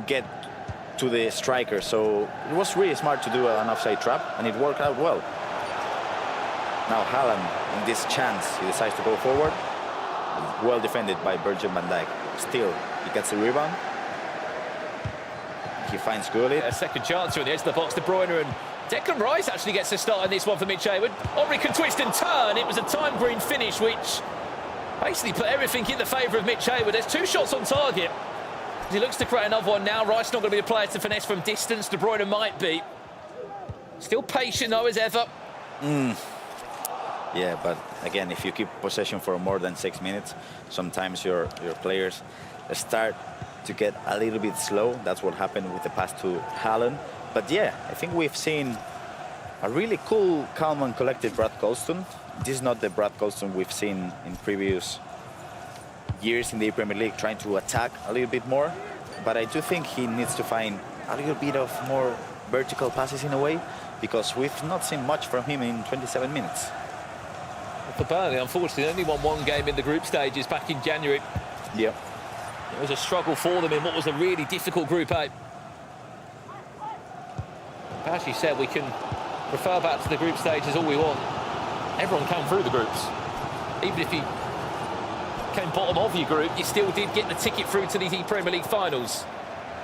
get to the striker. So it was really smart to do an offside trap, and it worked out well. Now Haaland, in this chance, he decides to go forward. Well defended by Virgil van Dijk. Still, he gets the rebound. He finds Gullit. A second chance on the edge of the box. De Bruyne and Declan Rice actually gets a start on this one for Mitch Hayward. Henry can twist and turn. It was a time green finish, which basically put everything in the favour of Mitch Hayward. There's 2 shots on target. He looks to create another one now. Rice not going to be a player to finesse from distance. De Bruyne might be. Still patient though as ever. Yeah, but again, if you keep possession for more than 6 minutes, sometimes your players start to get a little bit slow. That's what happened with the pass to Haaland. But yeah, I think we've seen a really cool, calm and collected Brad Colston. This is not the Brad Colston we've seen in previous years in the Premier League, trying to attack a little bit more. But I do think he needs to find a little bit of more vertical passes in a way, because we've not seen much from him in 27 minutes. For Burnley, unfortunately, only won 1 game in the group stages back in January. Yeah. It was a struggle for them in what was a really difficult Group A. As you said, we can refer back to the group stages all we want. Everyone came through the groups. Even if you came bottom of your group, you still did get the ticket through to the Premier League finals,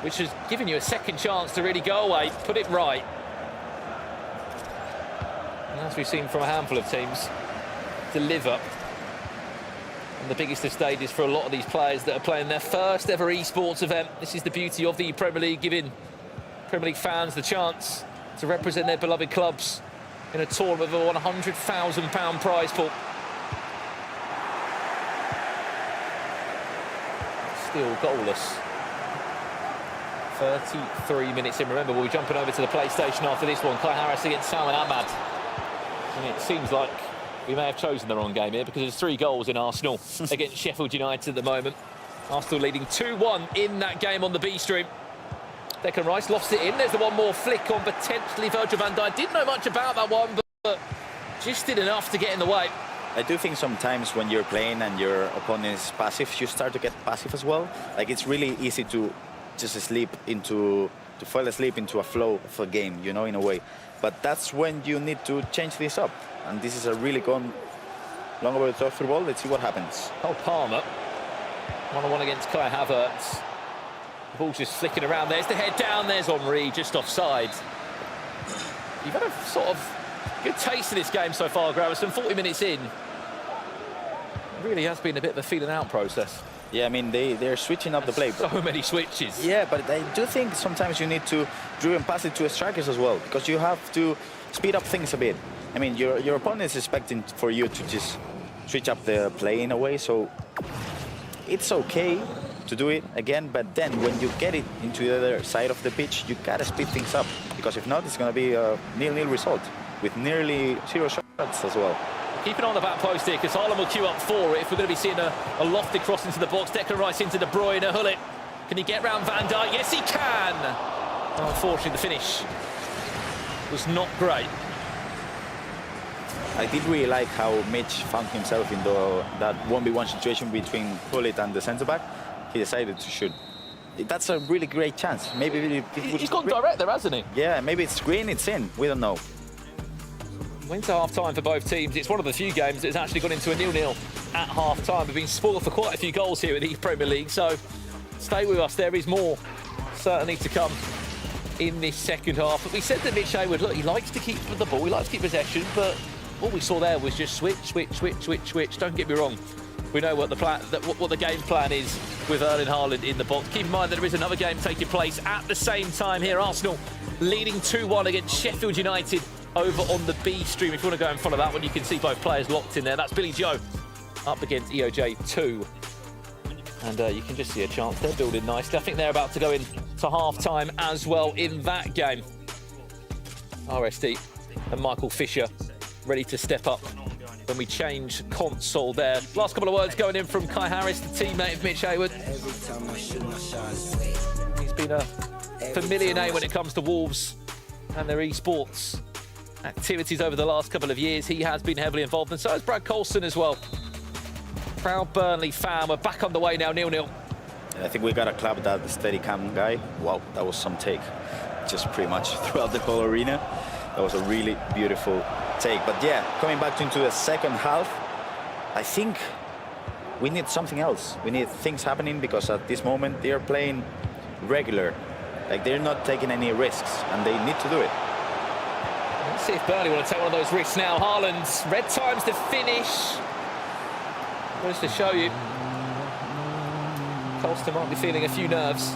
which has given you a second chance to really go away, put it right. And as we've seen from a handful of teams, deliver on the biggest of stages for a lot of these players that are playing their first ever esports event. This is the beauty of the Premier League, giving Premier League fans the chance to represent their beloved clubs in a tournament of a £100,000 prize pool. Still goalless. 33 minutes in. Remember, we'll be jumping over to the PlayStation after this one. Kai Harris against Salman Ahmad. And it seems like we may have chosen the wrong game here, because there's 3 goals in Arsenal against Sheffield United at the moment. Arsenal leading 2-1 in that game on the B stream. Declan Rice lost it in. There's the one more flick on potentially Virgil van Dijk. Didn't know much about that one, but just did enough to get in the way. I do think sometimes when you're playing and your opponent is passive, you start to get passive as well. Like, it's really easy to just fall asleep into a flow of a game, you know, in a way. But that's when you need to change this up. And this is a really long over the top through ball. Let's see what happens. Oh, Palmer. 1-on-1 against Kai Havertz. The ball's just flicking around. There's the head down. There's Henry just offside. You've had a sort of good taste of this game so far, Gravison. 40 minutes in. It really has been a bit of a feeling out process. Yeah, I mean, they're switching up the play. So many switches. Yeah, but I do think sometimes you need to drive pass it to strikers as well, because you have to speed up things a bit. I mean, your opponent is expecting for you to just switch up the play in a way, so it's okay to do it again, but then when you get it into the other side of the pitch, you gotta speed things up, because if not, it's gonna be a 0-0 result with nearly 0 shots as well. Keeping on the back post here, because Haaland will queue up for it if we're going to be seeing a lofted cross into the box. Declan Rice into De Bruyne. Gullit. Can he get round Van Dijk? Yes, he can. Unfortunately, the finish was not great. I did really like how Mitch found himself in that 1v1 situation between Gullit and the centre-back. He decided to shoot. That's a really great chance. Maybe he's gone direct there, hasn't he? Yeah, maybe it's green, it's in. We don't know. Went to half-time for both teams. It's one of the few games that's actually gone into a 0-0 at half-time. We've been spoiled for quite a few goals here in the Premier League, so stay with us. There is more certainly to come in this second half. But we said that Mitch Hayward, look, he likes to keep the ball, he likes to keep possession, but all we saw there was just switch. Don't get me wrong. We know what the game plan is with Erling Haaland in the box. Keep in mind that there is another game taking place at the same time here. Arsenal leading 2-1 against Sheffield United over on the B stream. If you want to go and follow that one, you can see both players locked in there. That's Billy Joe up against EOJ 2. And you can just see a chance. They're building nicely. I think they're about to go in to half-time as well in that game. RSD and Michael Fisher ready to step up when we change console there. Last couple of words going in from Kai Harris, the teammate of Mitch Hayward. He's been a familiar name when it comes to Wolves and their esports activities over the last couple of years. He has been heavily involved, and so has Brad Colston as well. Proud Burnley fan. We're back on the way now, 0-0 And I think we got to clap that steady cam guy. Wow, that was some take. Just pretty much throughout the whole arena. That was a really beautiful take. But yeah, coming back into the second half, I think we need something else. We need things happening, because at this moment they are playing regular. Like, they're not taking any risks, and they need to do it. Let's see if Burnley want to take one of those risks now. Haaland's red times to finish. Just to show you, Colston might be feeling a few nerves.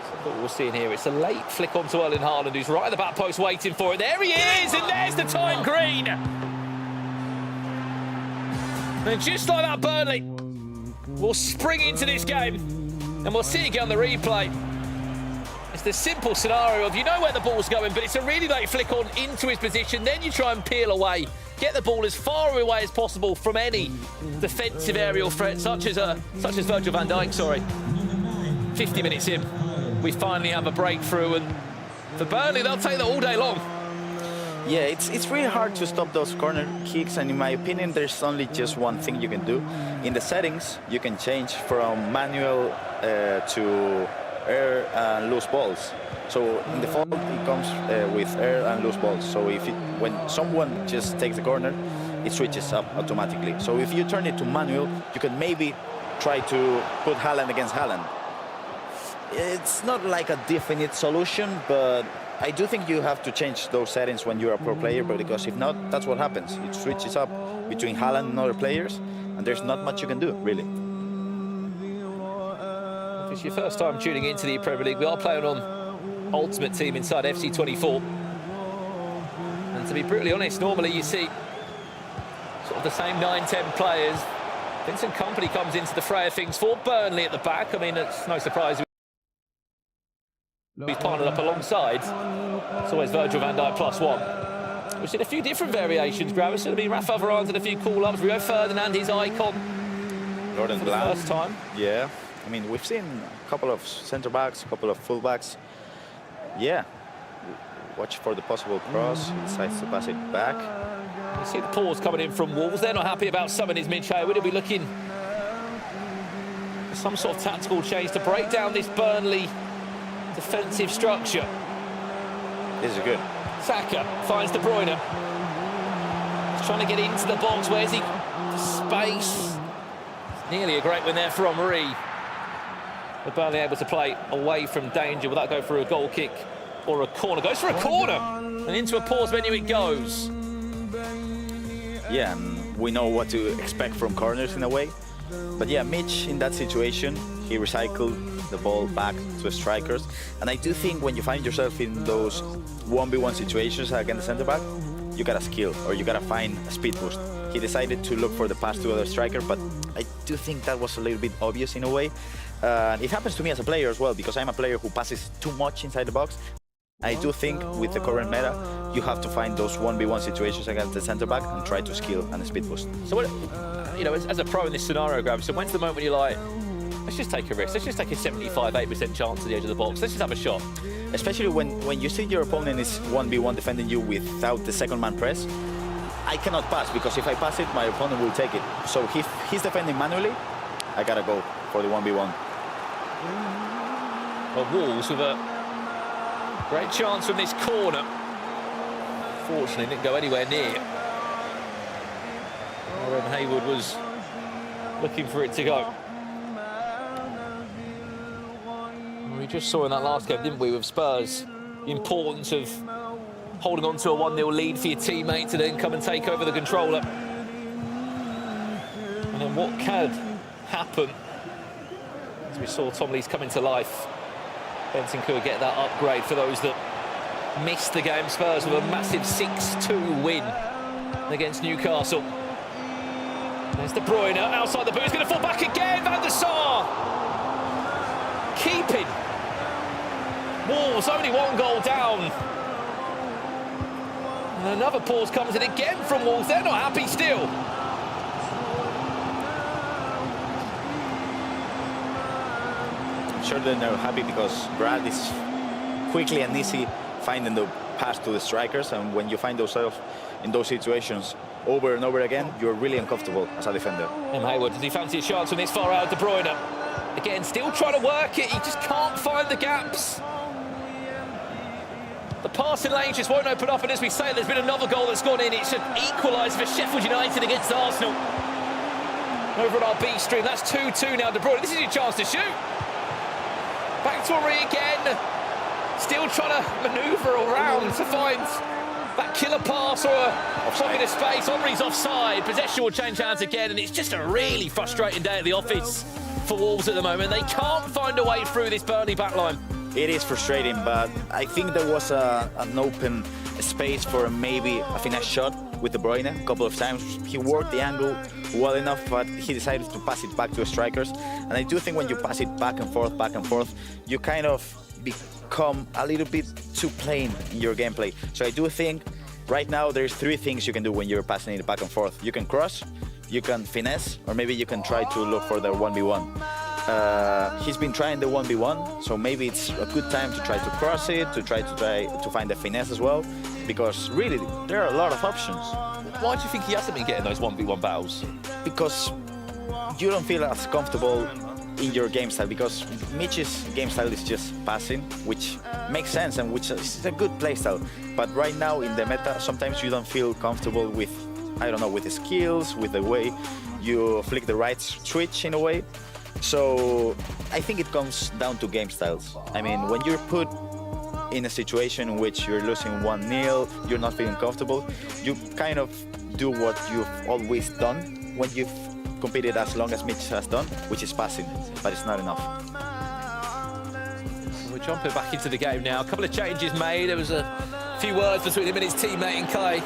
So what we're seeing here, it's a late flick onto Erling Haaland, who's right at the back post waiting for it. There he is, and there's the time green. And just like that, Burnley will spring into this game, and we'll see it again on the replay. It's the simple scenario of, you know where the ball's going, but it's a really late flick on into his position. Then you try and peel away, get the ball as far away as possible from any defensive aerial threat, such as Virgil van Dijk. Sorry. 50 minutes in, we finally have a breakthrough, and for Burnley, they'll take that all day long. Yeah, it's really hard to stop those corner kicks, and in my opinion, there's only just one thing you can do. In the settings, you can change from manual to air and loose balls. So in default, it comes with air and loose balls. So when someone just takes the corner, it switches up automatically. So if you turn it to manual, you can maybe try to put Haaland against Haaland. It's not like a definite solution, but I do think you have to change those settings when you're a pro player, but because if not, that's what happens. It switches up between Haaland and other players, and there's not much you can do, really. If it's your first time tuning into the Premier League, we are playing on Ultimate Team inside FC24. And to be brutally honest, normally you see sort of the same 9-10 players. Vincent Kompany comes into the fray of things for Burnley at the back. I mean, it's no surprise he's partnered up alongside. It's always Virgil van Dijk +1. We've seen a few different variations, Gravis. It'll be Rafa Varane had a few call-ups. Rio Ferdinand, his icon. Jordan Blanc. First time. Yeah. I mean, we've seen a couple of centre-backs, a couple of full-backs. Yeah. Watch for the possible cross. He decides to pass it back. You see the pause coming in from Wolves. They're not happy about Summon's Mitch Hayward. He'll be looking for some sort of tactical change to break down this Burnley defensive structure. This is good. Saka finds De Bruyne. He's trying to get into the box. Where's he? Space. Nearly a great win there for Henry. But Burnley able to play away from danger. Will that go for a goal kick or a corner? Goes for a corner. And into a pause menu it goes. Yeah, and we know what to expect from corners in a way. But yeah, Mitch, in that situation, he recycled the ball back to the strikers. And I do think when you find yourself in those 1v1 situations against the centre-back, you got a skill, or you got to find a speed boost. He decided to look for the pass to the other striker, but I do think that was a little bit obvious in a way. It happens to me as a player as well, because I'm a player who passes too much inside the box. I do think with the current meta, you have to find those 1v1 situations against the centre-back and try to skill and speed boost. So, what, you know, as a pro in this scenario, Graham, so when's the moment when you're like, let's just take a risk, let's just take a 75-8% chance at the edge of the box, let's just have a shot? Especially when you see your opponent is 1v1 defending you without the second man press, I cannot pass, because if I pass it, my opponent will take it. So if he's defending manually, I gotta go for the 1v1. Well, Wolves with a great chance from this corner. Fortunately, didn't go anywhere near. Aaron Hayward was looking for it to go. We just saw in that last game, didn't we, with Spurs, the importance of holding on to a 1-0 lead for your teammate to then come and take over the controller. And then what can happen, as we saw Tom Lees come into life, Benson could get that upgrade for those that missed the game. Spurs with a massive 6-2 win against Newcastle. There's De Bruyne outside the boot. He's going to fall back again. Van der Sar keeping Wolves only 1 goal down. And another pause comes in again from Wolves. They're not happy still. I'm sure they're not happy because Brad is quickly and easy finding the pass to the strikers, and when you find yourself in those situations, over and over again, you're really uncomfortable as a defender. Hayward, does he fancy a chance from this far out? De Bruyne, again, still trying to work it. He just can't find the gaps. The passing lanes just won't open up, and as we say, there's been another goal that's gone in. It's an equaliser for Sheffield United against Arsenal. Over at our B stream, that's 2-2 now. De Bruyne, this is your chance to shoot. Back to Henry again. Still trying to manoeuvre around to find that killer pass or a pocket of space. Henry's offside. Possession will change hands again, and it's just a really frustrating day at the office for Wolves at the moment. They can't find a way through this Burnley backline. It is frustrating, but I think there was an open space for maybe a finesse shot with De Bruyne a couple of times. He worked the angle well enough, but he decided to pass it back to strikers. And I do think when you pass it back and forth, you kind of become a little bit too plain in your gameplay. So I do think right now there's 3 things you can do when you're passing it back and forth. You can cross, you can finesse, or maybe you can try to look for the 1v1. He's been trying the 1v1, so maybe it's a good time to try to cross it, to try to find the finesse as well, because really there are a lot of options. Why do you think he hasn't been getting those 1v1 battles? Because you don't feel as comfortable in your game style, because Mitch's game style is just passing, which makes sense and which is a good play style. But right now in the meta, sometimes you don't feel comfortable with, I don't know, with the skills, with the way you flick the right switch in a way. So I think it comes down to game styles. I mean, when you're put in a situation in which you're losing 1-0, you're not feeling comfortable, you kind of do what you've always done when you've competed as long as Mitch has done, which is passing, but it's not enough. We're jumping back into the game now. A couple of changes made. There was a few words between him and his teammate in Clay.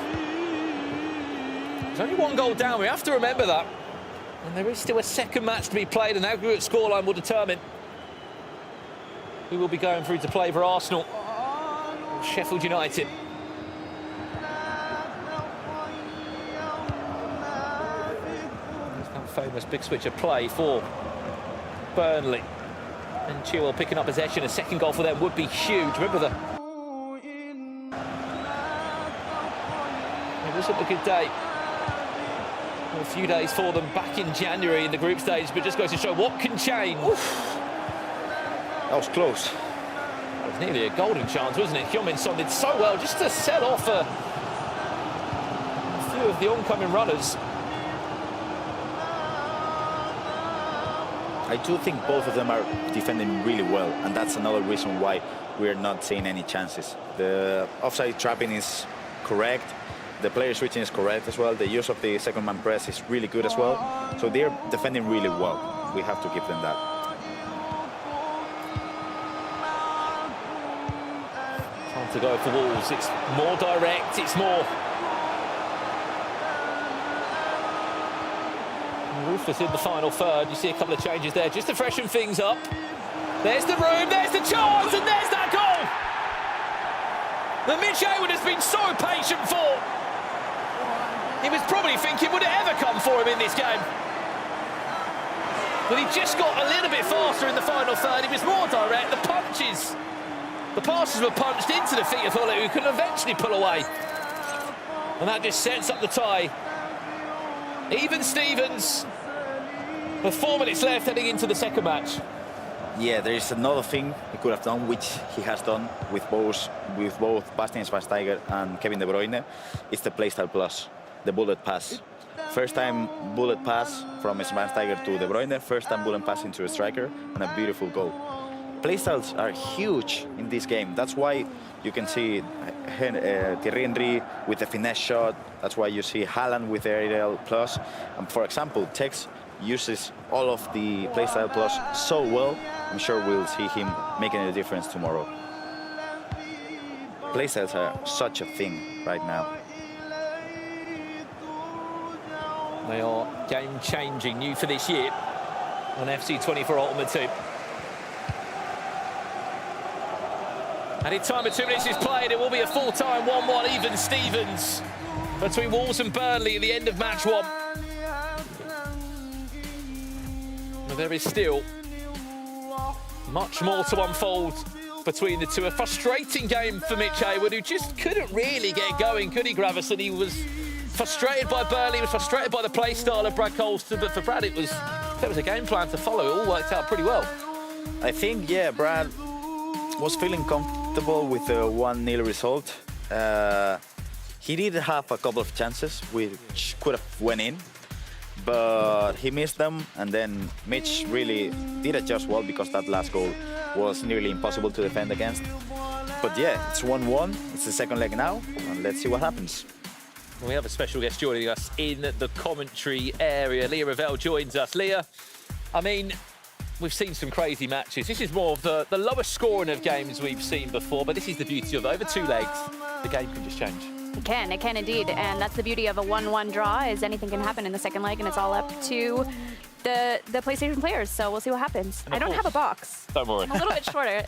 There's only 1 goal down. We have to remember that. And there is still a second match to be played. An aggregate scoreline will determine who will be going through to play for Arsenal or Sheffield United. There's that famous big switch of play for Burnley. And Chilwell picking up possession. A second goal for them would be huge. Remember it wasn't a good day. A few days for them back in January in the group stage, but just goes to show what can change. Oof. That was close. It was nearly a golden chance, wasn't it? Heung-min-son did so well just to set off a few of the oncoming runners. I do think both of them are defending really well, and that's another reason why we're not seeing any chances. The offside trapping is correct. The player switching is correct as well. The use of the second man press is really good as well. So they're defending really well. We have to give them that. Time to go for Wolves. It's more direct. It's more ruthless in the final third. You see a couple of changes there just to freshen things up. There's the room. There's the chance. And there's that goal that Mitch Hayward has been so patient for. He was probably thinking, would it ever come for him in this game? But he just got a little bit faster in the final third. He was more direct. The passes were punched into the feet of Huller, who could eventually pull away. And that just sets up the tie. Even Stevens, with 4 minutes left heading into the second match. Yeah, there is another thing he could have done, which he has done with both Bastian Schweinsteiger and Kevin De Bruyne. It's the playstyle plus. The bullet pass. First time bullet pass from Schweinsteiger to De Bruyne, first time bullet pass into a striker, and a beautiful goal. Playstyles are huge in this game. That's why you can see Thierry Henry with the finesse shot. That's why you see Haaland with the aerial plus. And for example, Tex uses all of the playstyle plus so well. I'm sure we'll see him making a difference tomorrow. Playstyles are such a thing right now. They are game-changing, new for this year on FC24 Ultimate Team. And in time of 2 minutes is played, it will be a full-time 1-1 even Stevens between Wolves and Burnley at the end of match 1. And there is still much more to unfold between the two. A frustrating game for Mitch Hayward, who just couldn't really get going, could he, Gravison? He was frustrated by Burnley, was frustrated by the play style of Brad Colston, but for Brad it was a game plan to follow. It all worked out pretty well. I think, yeah, Brad was feeling comfortable with the 1-0 result. He did have a couple of chances which could have went in, but he missed them, and then Mitch really did adjust well because that last goal was nearly impossible to defend against. But yeah, it's 1-1. It's the second leg now, and let's see what happens. We have a special guest joining us in the commentary area. Leah Ravel joins us. Leah, I mean, we've seen some crazy matches. This is more of the lowest scoring of games we've seen before, but this is the beauty of it. Over 2 legs, the game can just change. It can indeed, and that's the beauty of a 1-1 draw, is anything can happen in the second leg, and it's all up to the PlayStation players, so we'll see what happens. I don't have a box. Don't worry. I'm a little bit shorter.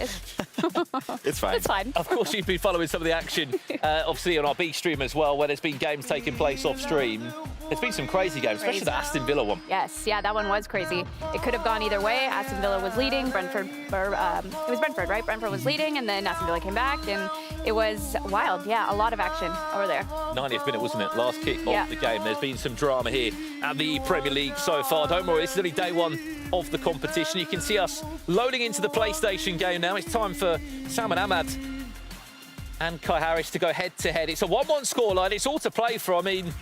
It's fine. It's fine. Of course, you've been following some of the action, obviously on our B stream as well, where there's been games taking place off stream. There's been some crazy games, especially the Aston Villa one. Yes, yeah, that one was crazy. It could have gone either way. Aston Villa was leading, Brentford, it was Brentford, right? Brentford was leading, and then Aston Villa came back, and it was wild. Yeah, a lot of action over there. 90th minute, wasn't it? Last kick of the game. There's been some drama here at the Premier League so far. Don't worry, this is only day 1 of the competition. You can see us loading into the PlayStation game now. It's time for Sam and Ahmad and Kai Harris to go head-to-head. It's a 1-1 scoreline. It's all to play for. I mean,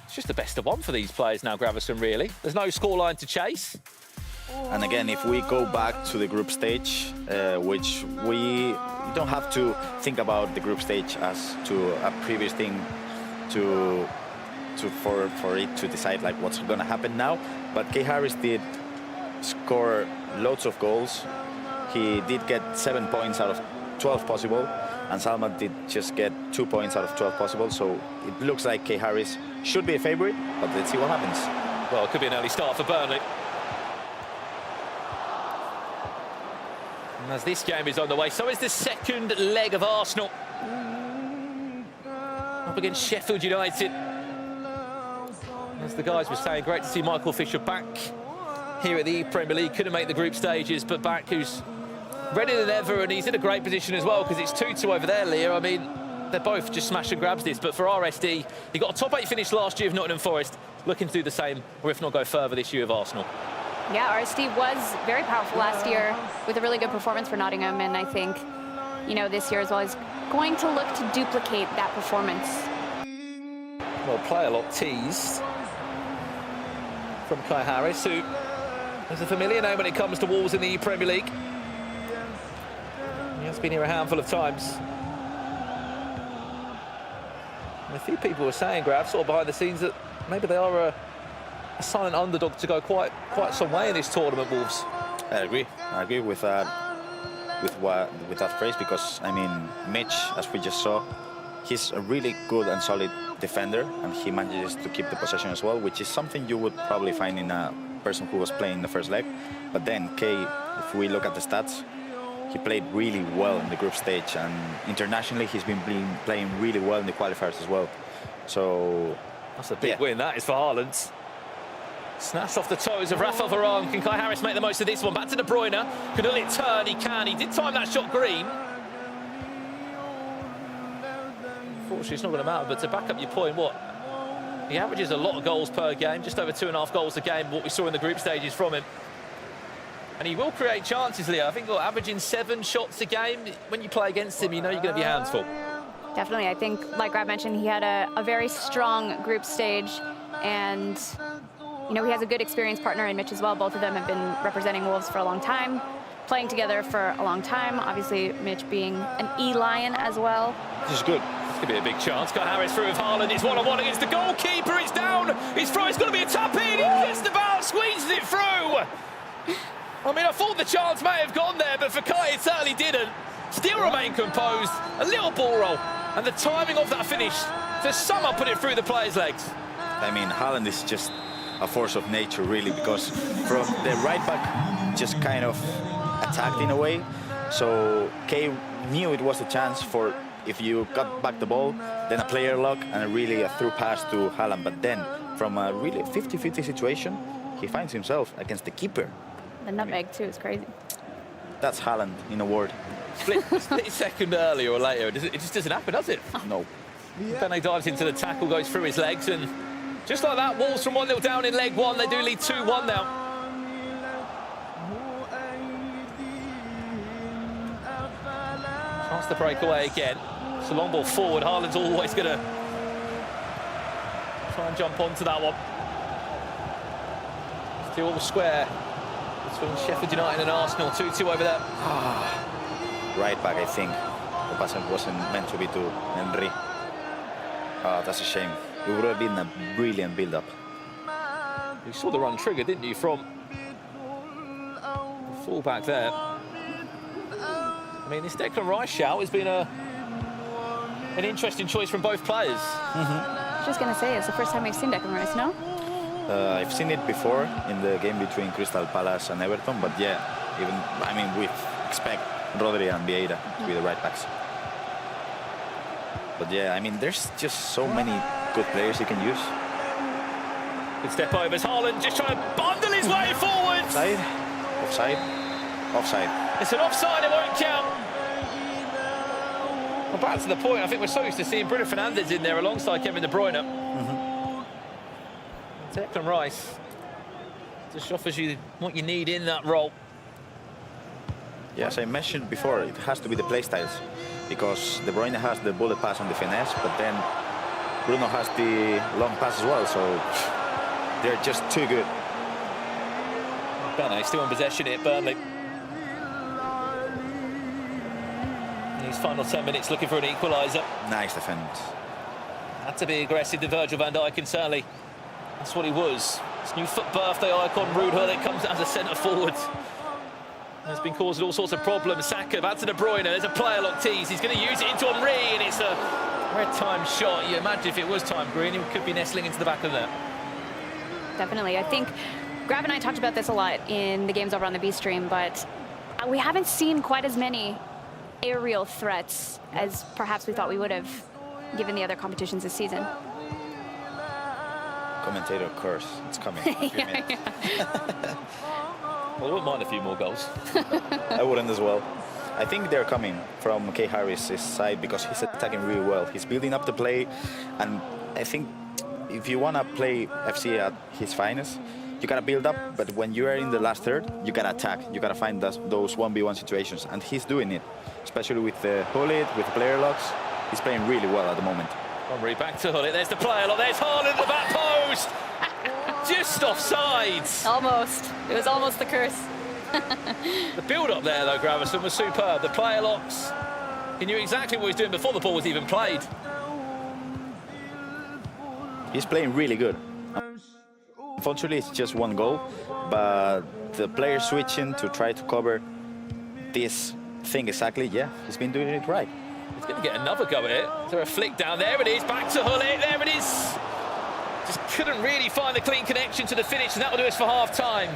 it's just the best of 1 for these players now, Gravison, really. There's no scoreline to chase. And again, if we go back to the group stage, which we don't have to think about the group stage as to a previous thing for it to decide like what's going to happen now. But Kai Harris did score loads of goals. He did get 7 points out of 12 possible, and Salman did just get 2 points out of 12 possible. So it looks like Kai Harris should be a favourite, but let's see what happens. Well, it could be an early start for Burnley. And as this game is on the way, so is the second leg of Arsenal up against Sheffield United. As the guys were saying, great to see Michael Fisher back here at the Premier League. Couldn't make the group stages, but back, who's ready than ever, and he's in a great position as well, because it's 2-2 over there, Leah. I mean, they're both just smash and grabs this, but for RSD, he got a top 8 finish last year of Nottingham Forest, looking to do the same, or if not go further this year of Arsenal. Yeah, RSD was very powerful last year with a really good performance for Nottingham, and I think, you know, this year as well is going to look to duplicate that performance. Well, play a lot teased from Kai Harris, who is a familiar name when it comes to Wolves in the Premier League. He has been here a handful of times. And a few people were saying, Grav, sort of behind the scenes, that maybe they are a silent underdog to go quite some way in this tournament, Wolves. I agree with that phrase, because I mean, Mitch, as we just saw, he's a really good and solid defender, and he manages to keep the possession as well, which is something you would probably find in a person who was playing the first leg. But then Kay, if we look at the stats, he played really well in the group stage, and internationally he's been playing really well in the qualifiers as well. So that's a big win, that is, for Haaland. Snatched off the toes of Rafael Varane. Can Kai Harris make the most of this one? Back to De Bruyne. Can it turn? He can. He did time that shot green. Unfortunately, it's not going to matter, but to back up your point, he averages a lot of goals per game, just over 2.5 goals a game, what we saw in the group stages from him. And he will create chances, Leo. I think averaging 7 shots a game. When you play against him, you know you're going to be hands full. Definitely. I think, like Grab mentioned, he had a very strong group stage, and you know, he has a good experienced partner in Mitch as well. Both of them have been representing Wolves for a long time, playing together for a long time. Obviously, Mitch being an E-Lion as well. This is good. This could be a big chance. Kai Harris through with Haaland. It's 1-on-1 against the goalkeeper. It's down. His throw is going to be a tap-in. He just about squeezes it through. I mean, I thought the chance may have gone there, but for Kai, it certainly didn't. Still remain composed. A little ball roll. And the timing of that finish to somehow put it through the player's legs. I mean, Haaland is just a force of nature, really, because from the right back just kind of attacked in a way. So Kay knew it was a chance for, if you got back the ball, then a player lock and a through pass to Haaland. But then from a really 50-50 situation, he finds himself against the keeper. The nutmeg too is crazy. That's Haaland in a word. Split second earlier or later, it just doesn't happen, does it? No. Bene dives into the tackle, goes through his legs, and just like that, Wolves from 1-0 down in leg one. They do lead 2-1 now. Chance to break away again. It's a long ball forward. Haaland's always going to try and jump onto that one. Still square between Sheffield United and Arsenal. 2-2 over there. Right back, I think. The pass wasn't meant to be to Henry. That's a shame. It would have been a brilliant build-up. You saw the run trigger, didn't you, from the full-back there. I mean, this Declan Rice shout has been an interesting choice from both players. Just going to say, it's the first time we've seen Declan Rice, no? I've seen it before in the game between Crystal Palace and Everton, but yeah, we expect Rodri and Vieira to be the right backs. But yeah, I mean, there's just so many good players you can use. Good step over. Haaland just trying to bundle his way forward. Offside, offside, offside. It's an offside, it won't count. Well, back to the point, I think we're so used to seeing Bruno Fernandes in there alongside Kevin De Bruyne. Declan Rice just offers you what you need in that role. Yeah, as I mentioned before, it has to be the play styles, because De Bruyne has the bullet pass and the finesse, but then Bruno has the long pass as well, so they're just too good. Bene still in possession here, Burnley. In these final 10 minutes looking for an equaliser. Nice defence. Had to be aggressive, the Virgil van Dijk, and certainly that's what he was. His new birthday icon, Ruud Gullit, comes as a centre forward. Has been causing all sorts of problems. Saka back to De Bruyne. There's a player lock tease. He's going to use it into Henry, and it's a red time shot. You imagine if it was time green, he could be nestling into the back of that. Definitely. I think Grav and I talked about this a lot in the games over on the B stream, but we haven't seen quite as many aerial threats as perhaps we thought we would have, given the other competitions this season. Commentator curse. It's coming. Well, I wouldn't mind a few more goals. I wouldn't as well. I think they're coming from Kay Harris' side because he's attacking really well. He's building up the play, and I think if you want to play FC at his finest, you got to build up, but when you are in the last third, you got to attack. You got to find those 1v1 situations, and he's doing it, especially with the Gullit, with the player locks. He's playing really well at the moment. Henry back to Gullit. There's the player lock. There's Haaland at the back post. Just offside. Almost. It was almost the curse. The build-up there, though, Gravison, was superb. The player locks. He knew exactly what he was doing before the ball was even played. He's playing really good. Unfortunately, it's just one goal, but the player switching to try to cover this thing exactly, yeah, he's been doing it right. He's going to get another go at it. Is there a flick down? There it is. Back to Gullit. There it is. Just couldn't really find the clean connection to the finish, and that will do us for half-time.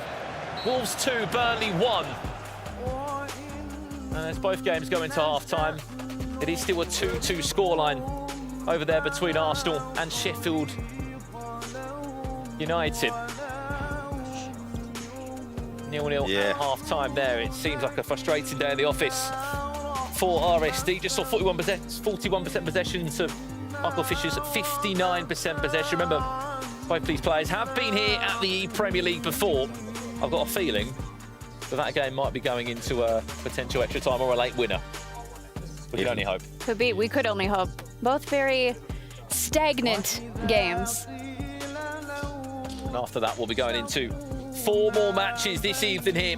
Wolves 2, Burnley 1. And as both games go into half-time, it is still a 2-2 scoreline over there between Arsenal and Sheffield United. 0-0 at half-time there. It seems like a frustrating day in the office for RSD. Just saw 41% possession to Michael Fisher's 59% possession. Remember, both these players have been here at the Premier League before. I've got a feeling that game might be going into a potential extra time or a late winner. We can only hope. Could be. We could only hope. Both very stagnant games. And after that, we'll be going into 4 more matches this evening here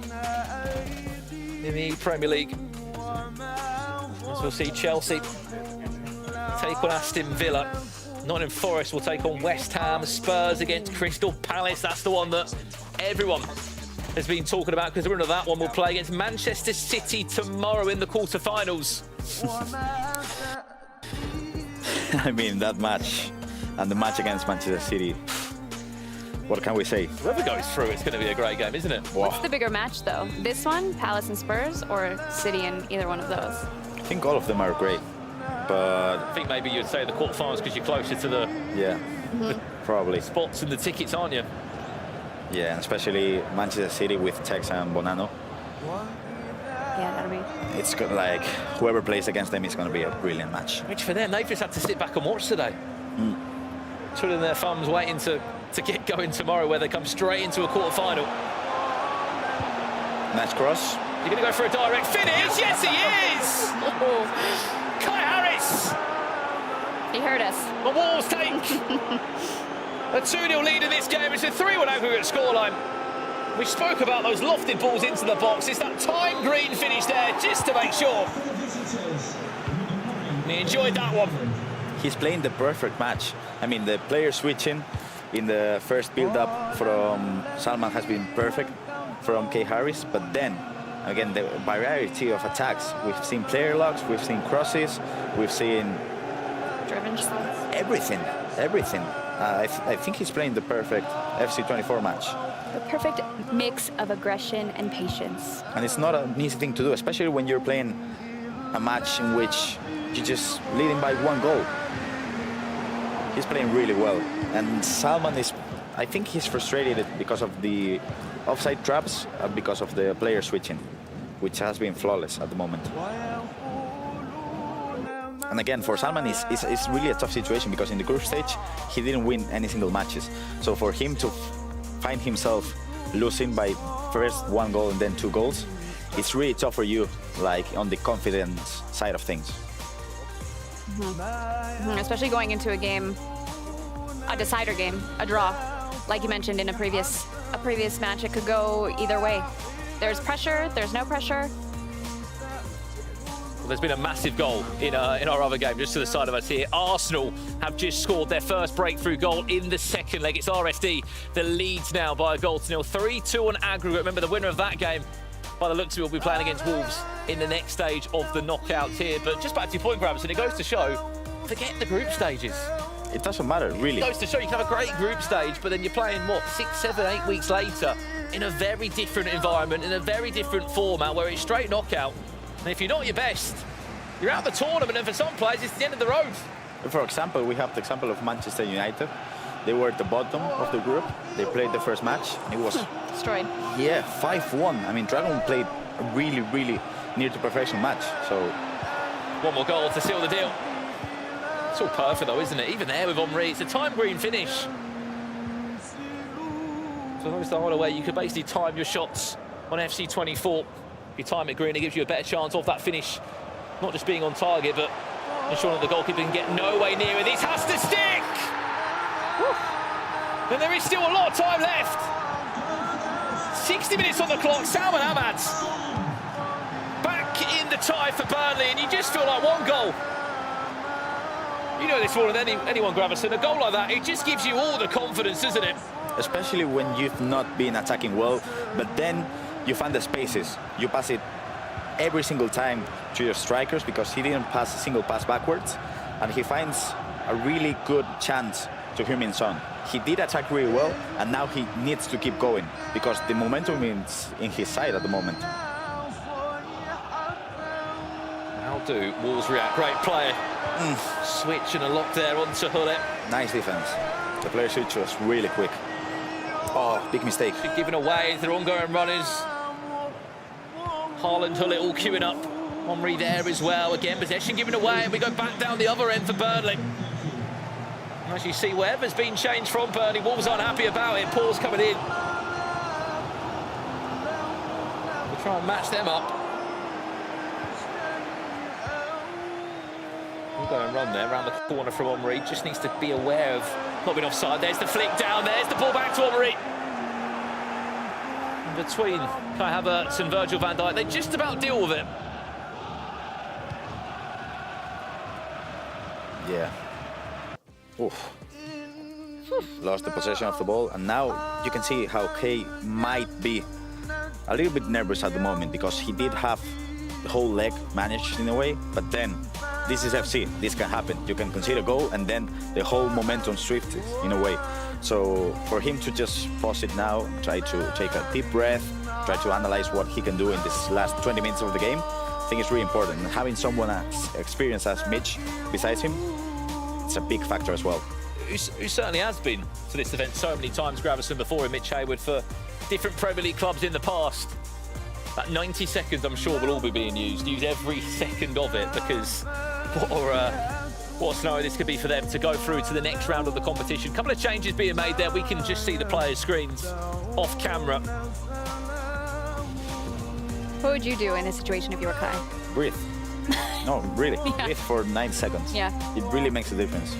in the Premier League. As we'll see Chelsea take on Aston Villa. Nottingham Forest will take on West Ham. Spurs against Crystal Palace. That's the one that everyone has been talking about, because the winner of that one will play against Manchester City tomorrow in the quarterfinals. I mean, that match and the match against Manchester City, what can we say? Whoever goes through, it's going to be a great game, isn't it? What's the bigger match, though? This one, Palace and Spurs, or City and either one of those? I think all of them are great, but I think maybe you'd say the quarterfinals because you're closer to the probably spots and the tickets, aren't you? Yeah, and especially Manchester City with Tex and Bonano. Yeah, that'll be. It's like whoever plays against them is going to be a brilliant match. Which for them, they've just had to sit back and watch today. Twiddling their thumbs, waiting to get going tomorrow, where they come straight into a quarter-final. Nice cross. You're going to go for a direct finish? Yes, he is! Kai Harris! He hurt us. The Wolves take a 2-0 lead in this game. It's a 3-1 aggregate scoreline. We spoke about those lofted balls into the box. It's that time green finish there, just to make sure. And he enjoyed that one. He's playing the perfect match. I mean, the player switching in the first build-up from Salman has been perfect from Kai Harris, but then, again, the variety of attacks. We've seen player locks, we've seen crosses, we've seen... Driven shots. Everything. I think he's playing the perfect FC24 match. The perfect mix of aggression and patience. And it's not an easy thing to do, especially when you're playing a match in which you're just leading by 1 goal. He's playing really well. And Salman is, I think he's frustrated because of the offside traps, because of the player switching, which has been flawless at the moment. And again, for Salman, it's really a tough situation because in the group stage, he didn't win any single matches. So for him to find himself losing by first 1 goal and then 2 goals, it's really tough for you, like on the confidence side of things. Especially going into a game, a decider game, a draw. Like you mentioned in a previous match, it could go either way. There's pressure, there's no pressure. Well, there's been a massive goal in our other game, just to the side of us here. Arsenal have just scored their first breakthrough goal in the second leg. It's RSD, the leads now by a goal to nil. 3-2 on aggregate. Remember, the winner of that game, by the looks of it, will be playing against Wolves in the next stage of the knockouts here. But just back to your point, Gravison, it goes to show, forget the group stages. It doesn't matter, really. It goes to show you can have a great group stage, but then you're playing, what, 6, 7, 8 weeks later in a very different environment, in a very different format, where it's straight knockout. And if you're not your best, you're out of the tournament, and for some players, it's the end of the road. For example, we have the example of Manchester United. They were at the bottom of the group. They played the first match. It was... Destroyed. Yeah, 5-1. I mean, Dragon played a really, really near to perfection match, so... One more goal to seal the deal. It's all perfect, though, isn't it? Even there with Henry, it's a time green finish. So that's the harder way. You could basically time your shots on FC24. If you time it green, it gives you a better chance of that finish. Not just being on target, but ensuring that the goalkeeper can get no way near it. This has to stick! Woo. And there is still a lot of time left. 60 minutes on the clock. Salman Ahmad back in the tie for Burnley, and you just feel like 1 goal. You know this more than anyone, Gravison. A goal like that, it just gives you all the confidence, doesn't it? Especially when you've not been attacking well, but then you find the spaces. You pass it every single time to your strikers because he didn't pass a single pass backwards, and he finds a really good chance to Heung-min Son. He did attack really well, and now he needs to keep going because the momentum is in his side at the moment. How do Wolves react? Great player. Switch and a lock there onto Hullet. Nice defense. The player switch was really quick. Oh, big mistake. Given away, they're ongoing runners. Haaland, Hullet all queuing up. Henry there as well. Again, possession given away, and we go back down the other end for Burnley. And as you see, wherever's been changed from Burnley, Wolves aren't happy about it. Paul's coming in. We'll try and match them up. We'll go and run there, around the corner from Henry. Just needs to be aware of not being offside. There's the flick down, there's the ball back to Henry. Between Kai Havertz and Virgil van Dijk, they just about deal with it. Yeah. Oof. Lost the possession of the ball, and now you can see how Kay might be a little bit nervous at the moment because he did have the whole leg managed in a way, but then this is FC, this can happen. You can concede a goal and then the whole momentum shifts in a way. So for him to just pause it now, try to take a deep breath, try to analyze what he can do in this last 20 minutes of the game, I think it's really important. And having someone as experienced as Mitch besides him, it's a big factor as well. Who certainly has been to this event so many times, Gravison, before, and Mitch Hayward for different Premier League clubs in the past. That 90 seconds, I'm sure, will all be being used. Use every second of it, because what a scenario this could be for them to go through to the next round of the competition. A couple of changes being made there. We can just see the players' screens off camera. What would you do in this situation if you were Kai? Breathe. No, really. Yeah. Breathe for 9 seconds. Yeah. It really makes a difference.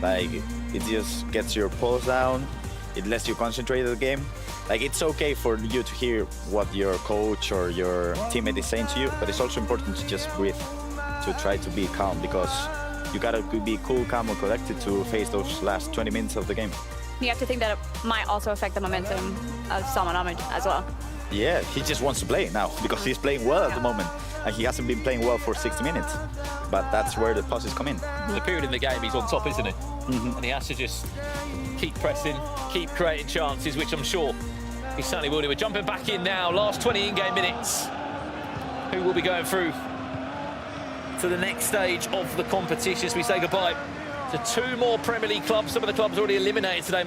Like, it just gets your pulse down. It lets you concentrate on the game. Like, it's okay for you to hear what your coach or your teammate is saying to you, but it's also important to just breathe, to try to be calm, because you gotta be cool, calm, and collected to face those last 20 minutes of the game. You have to think that it might also affect the momentum of Salman Ahmed as well. Yeah, he just wants to play now because he's playing well at the moment, and he hasn't been playing well for 60 minutes. But that's where the pauses come in. The period in the game, he's on top, isn't he? And he has to just keep pressing, keep creating chances, which I'm sure he certainly will do. We're jumping back in now, last 20 in-game minutes. Who will be going through to the next stage of the competition as we say goodbye to 2 more Premier League clubs. Some of the clubs already eliminated today.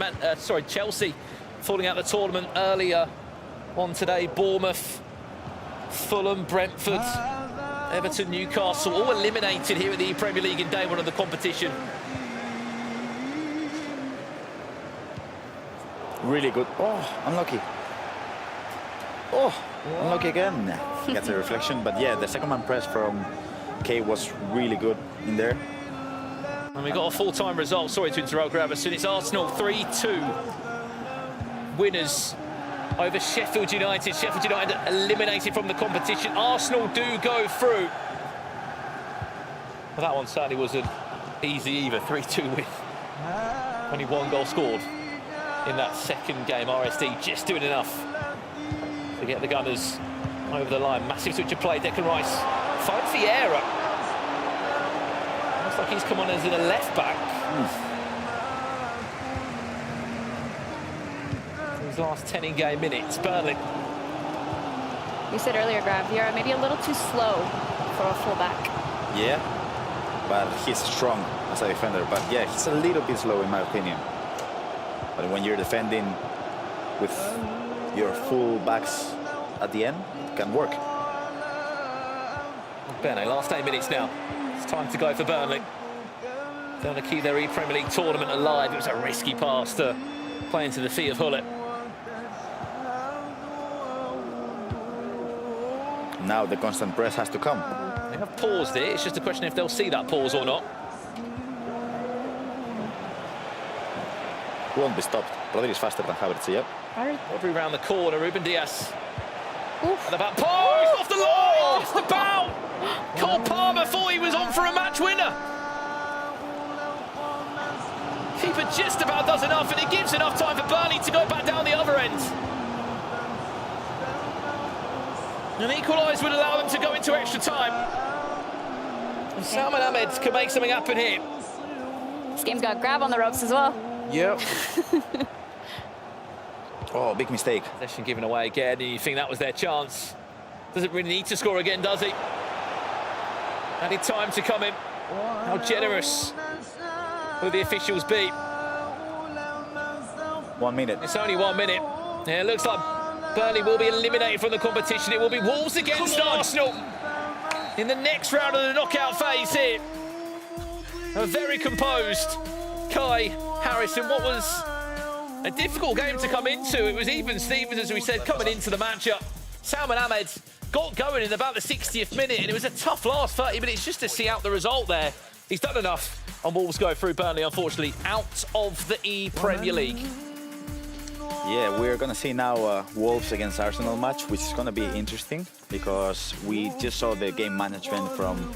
Chelsea falling out of the tournament earlier on today. Bournemouth, Fulham, Brentford, Everton, Newcastle, all eliminated here at the Premier League in day 1 of the competition. Really good. Oh, unlucky. Oh, unlucky again. Gets a reflection, but yeah, the second man press from K was really good in there. And we got a full-time result. Sorry to interrupt, Graverson. It's Arsenal 3-2 winners over Sheffield United. Sheffield United eliminated from the competition. Arsenal do go through. Well, that one certainly wasn't easy either. 3-2 win. Only 1 goal scored in that second game. RSD just doing enough to get the Gunners over the line. Massive switch of play. Declan Rice finds the error. Looks like he's come on as a left back. His last 10 in-game minutes. Burnley. You said earlier, Grav, you're maybe a little too slow for a fullback. Yeah, but he's strong as a defender. But yeah, he's a little bit slow in my opinion. But when you're defending with your full backs at the end, it can work. Burnley, last 8 minutes now. It's time to go for Burnley. They want to keep their Premier League tournament alive. It was a risky pass to play into the feet of Hullet. Now the constant press has to come. They have paused it. It's just a question if they'll see that pause or not. Won't be stopped. Rodri is faster than Havertz, yeah. Rodri round the corner. Ruben Diaz. Oof. And the back post off the line. It's the bow. Cole Palmer thought he was on for a match winner. Keeper just about does enough, and it gives enough time for Burnley to go back down the other end. An equaliser would allow them to go into extra time. And Salman Ahmed can make something happen here. This game's got Grav on the ropes as well. Yep. Oh, big mistake. Possession given away again, and you think that was their chance. Doesn't really need to score again, does he? Added time to come in. How generous will the officials be? 1 minute. It's only 1 minute. Yeah, it looks like Burnley will be eliminated from the competition. It will be Wolves against Arsenal in the next round of the knockout phase here. A very composed Kai Harrison. What was a difficult game to come into. It was even Stevens, as we said, coming into the matchup. Salman Ahmed got going in about the 60th minute, and it was a tough last 30 minutes just to see out the result there. He's done enough, and Wolves go through. Burnley, unfortunately, out of the Premier League. Yeah, we're going to see now Wolves against Arsenal match, which is going to be interesting because we just saw the game management from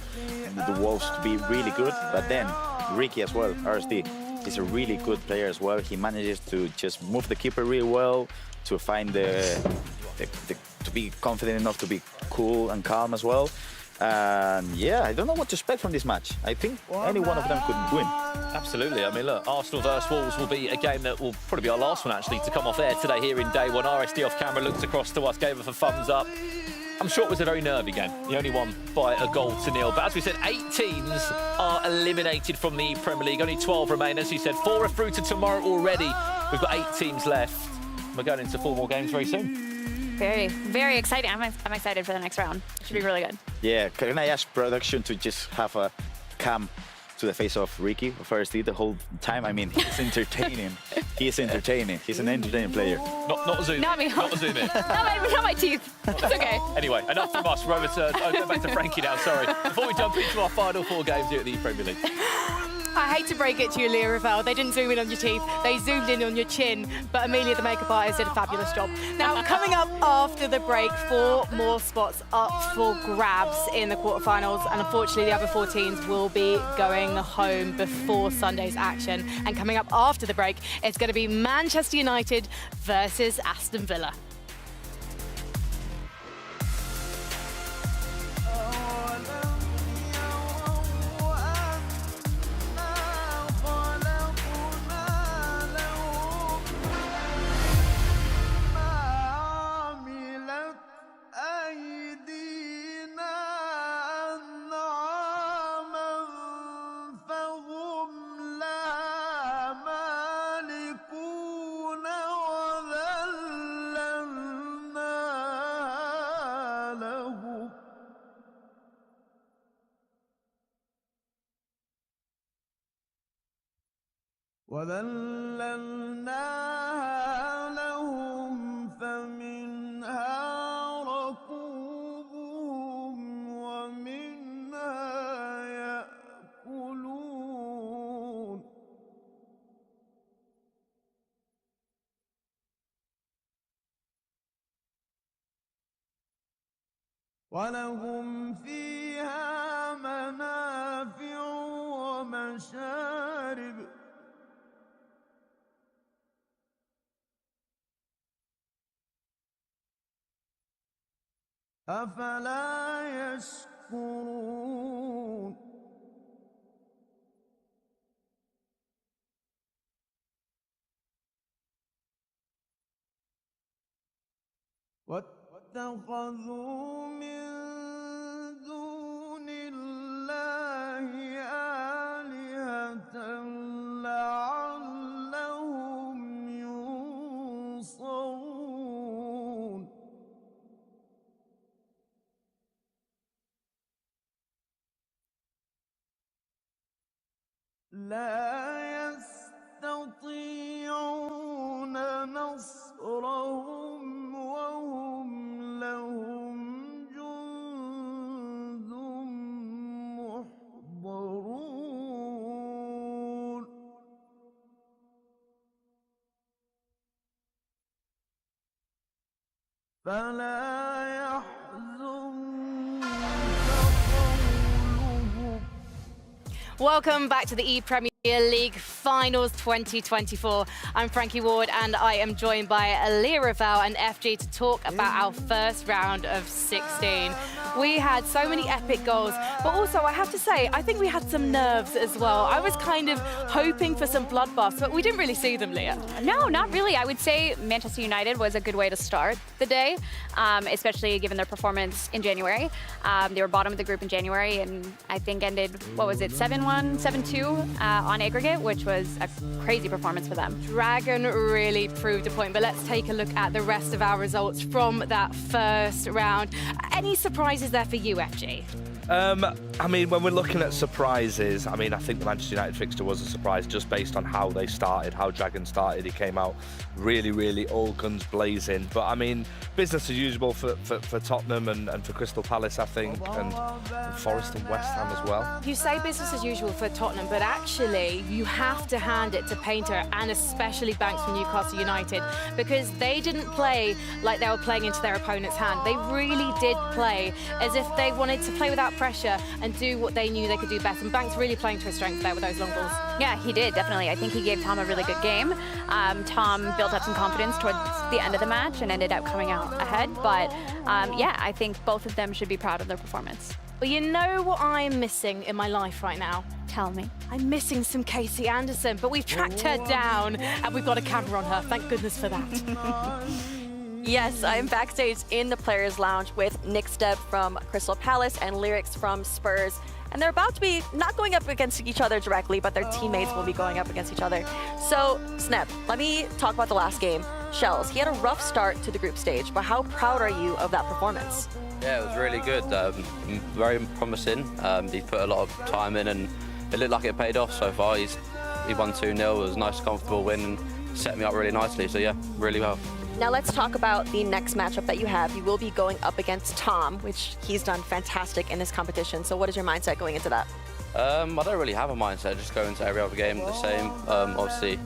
the Wolves to be really good, but then Ricky as well, RSD, is a really good player as well. He manages to just move the keeper really well, to find to be confident enough to be cool and calm as well. And yeah, I don't know what to expect from this match. I think any one of them could win. Absolutely. I mean, look, Arsenal versus Wolves will be a game that will probably be our last one, actually, to come off air today here in day 1. RSD off camera looked across to us, gave us a thumbs up. I'm sure it was a very nervy game. The only one by a 1-0. But as we said, 8 teams are eliminated from the Premier League. Only 12 remain. As you said, 4 are through to tomorrow already. We've got 8 teams left. We're going into 4 more games very soon. Very, very exciting. I'm excited for the next round. Should be really good. Yeah, can I ask production to just have a cam to the face of Ricky first the whole time? I mean, he's entertaining. He's entertaining. He's an entertaining player. Not a zoom. Not me. Not a zoom in. not my teeth. It's okay. Anyway, enough from us. We're over to, go back to Frankie now, sorry. Before we jump into our final 4 games here at the Premier League. I hate to break it to you, Leah Ravel. They didn't zoom in on your teeth. They zoomed in on your chin. But Amelia, the makeup artist, did a fabulous job. Now, coming up after the break, 4 more spots up for grabs in the quarterfinals. And unfortunately, the other 4 teams will be going home before Sunday's action. And coming up after the break, it's going to be Manchester United versus Aston Villa. وذللناها لهم فمنها ركوبهم ومنها يأكلون ولهم فيها منافع ومشارب أفلا يشكرون واتخذوا من دون الله آلهة لعلهم ينصرون لا يستطيعون نصرهم وهم لهم جند محضرون فلا Welcome back to the E-Premier League Finals 2024. I'm Frankie Ward and I am joined by Leah Ravel and FG to talk about our first round of 16. We had so many epic goals, but also I have to say, I think we had some nerves as well. I was kind of hoping for some bloodbaths, but we didn't really see them, Leah. No, not really. I would say Manchester United was a good way to start the day, especially given their performance in January. They were bottom of the group in January and I think ended, what was it, 7-1, 7-2 on aggregate, which was a crazy performance for them. Dragon really proved a point, but let's take a look at the rest of our results from that first round. Any surprises there for you, FG? I mean, when we're looking at surprises, I mean, I think the Manchester United fixture was a surprise just based on how they started, how Dragon started. He came out really all guns blazing. But I mean, business as usual for Tottenham and for Crystal Palace, I think, and Forest and West Ham as well. You say business as usual for Tottenham, but actually you have to hand it to Painter and especially Banks from Newcastle United, because they didn't play like they were playing into their opponent's hand. They really did play as if they wanted to play without pressure and do what they knew they could do best. And Banks really playing to his strength there with those long balls. Yeah, he did, definitely. I think he gave Tom a really good game. Tom built up some confidence towards the end of the match and ended up coming out ahead. But yeah, I think both of them should be proud of their performance. Well, you know what I'm missing in my life right now? Tell me. I'm missing some Casey Anderson, but we've tracked her down and we've got a camera on her. Thank goodness for that. Yes, I'm backstage in the Players' Lounge with Nick Stebb from Crystal Palace and Lyrics from Spurs. And they're about to be not going up against each other directly, but their teammates will be going up against each other. So, Sneb, let me talk about the last game. Shells. He had a rough start to the group stage, but how proud are you of that performance? Yeah, it was really good. Very promising. He's put a lot of time in, and it looked like it paid off so far. He won 2-0. It was a nice, comfortable win, and set me up really nicely. So yeah, really well. Now let's talk about the next matchup that you have. You will be going up against Tom, which he's done fantastic in this competition. So what is your mindset going into that? I don't really have a mindset. Just go into every other game the same. Obviously,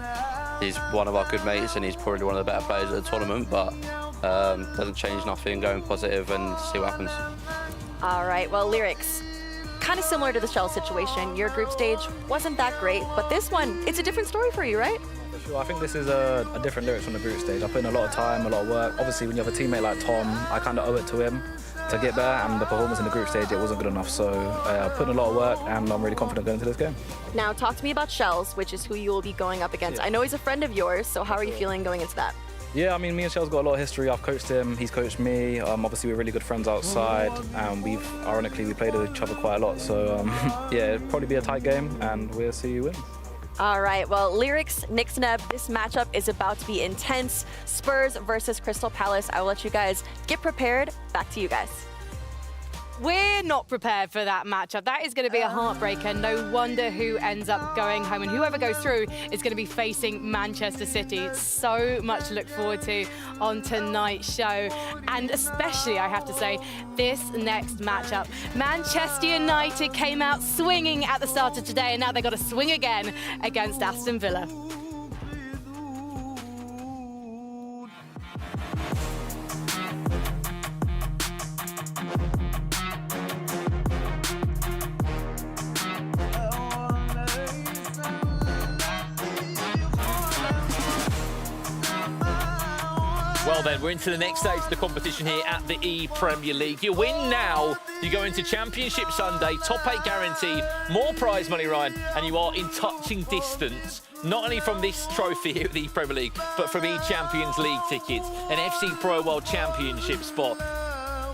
he's one of our good mates, and he's probably one of the better players at the tournament. But doesn't change nothing. Going positive and see what happens. All right. Well, Lyrics, kind of similar to the Shell situation. Your group stage wasn't that great, but this one, it's a different story for you, right? For sure. I think this is a different Lyrics from the group stage. I put in a lot of time, a lot of work. Obviously, when you have a teammate like Tom, I kind of owe it to him to get better, and the performance in the group stage, it wasn't good enough. So I put in a lot of work, and I'm really confident going into this game. Now, talk to me about Shells, which is who you will be going up against. I know he's a friend of yours, so how are you feeling going into that? Yeah, I mean, me and Shell's got a lot of history. I've coached him, he's coached me. Obviously, we're really good friends outside, and ironically, we played with each other quite a lot. So yeah, it'll probably be a tight game, and we'll see who wins. All right, well, Lyrics, Nixneb, this matchup is about to be intense. Spurs versus Crystal Palace. I will let you guys get prepared. Back to you guys. We're not prepared for that matchup. That is going to be a heartbreaker. No wonder who ends up going home. And whoever goes through is going to be facing Manchester City. So much to look forward to on tonight's show. And especially, I have to say, this next matchup. Manchester United came out swinging at the start of today, and now they've got to swing again against Aston Villa. Well then, we're into the next stage of the competition here at the E-Premier League. You win now, you go into Championship Sunday, top 8 guaranteed, more prize money, Ryan, and you are in touching distance, not only from this trophy here at the E-Premier League, but from E-Champions League tickets, an FC Pro World Championship spot.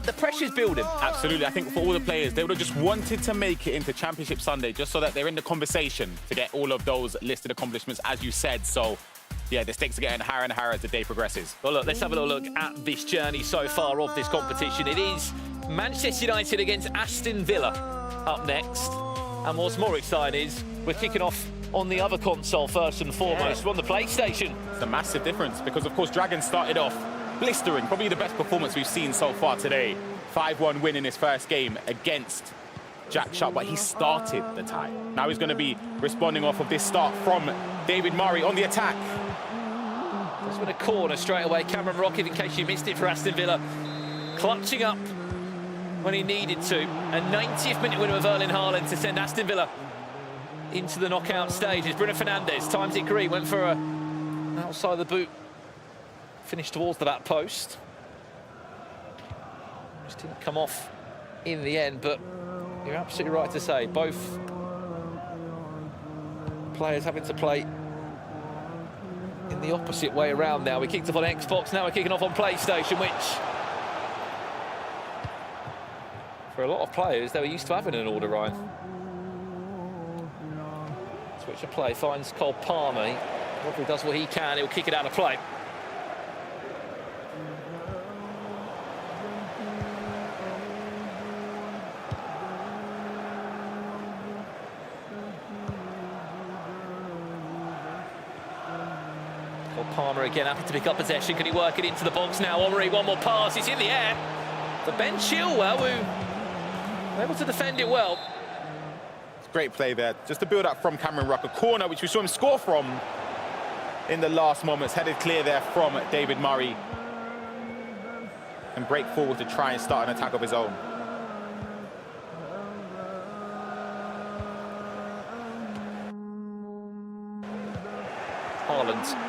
The pressure's building. Absolutely. I think for all the players, they would have just wanted to make it into Championship Sunday just so that they're in the conversation to get all of those listed accomplishments, as you said. So yeah, the stakes are getting higher and higher as the day progresses. Well, look, let's have a little look at this journey so far of this competition. It is Manchester United against Aston Villa up next. And what's more exciting is we're kicking off on the other console first and foremost. We're on the PlayStation. It's a massive difference because, of course, Dragon started off blistering, probably the best performance we've seen so far today. 5-1 win in his first game against Jack Sharp, but he started the tie. Now he's going to be responding off of this start from David Murray on the attack. There's been a corner straight away. Cameron Rocket, in case you missed it, for Aston Villa, clutching up when he needed to. A 90th minute winner of Erling Haaland to send Aston Villa into the knockout stages. Bruno Fernandes times it green, went for a outside the boot, finished towards the back post. Just didn't come off in the end, but you're absolutely right to say both players having to play in the opposite way around now. We kicked off on Xbox, now we're kicking off on PlayStation, which for a lot of players they were used to having an order, Ryan. Switch of play, finds Cole Palmer. Rodri does what he can, he'll kick it out of play. Palmer again, happy to pick up possession. Can he work it into the box now? Henry, one more pass, it's in the air. For Ben Chilwell, who able to defend it well. Great play there, just to build up from Cameron Ruck. A corner, which we saw him score from in the last moments. Headed clear there from David Murray. And break forward to try and start an attack of his own. Haaland.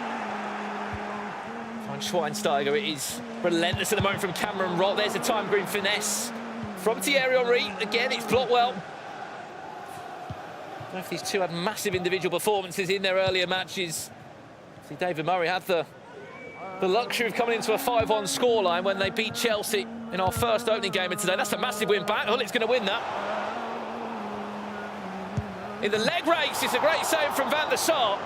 Schweinsteiger, it is relentless at the moment from Cameron Rock. There's a time green finesse from Thierry Henry. Again, it's blocked well. I don't know if these two had massive individual performances in their earlier matches. See, David Murray had the luxury of coming into a 5-1 scoreline when they beat Chelsea in our first opening game of today. That's a massive win back. Hullit's going to win that. In the leg race, it's a great save from Van der Sar.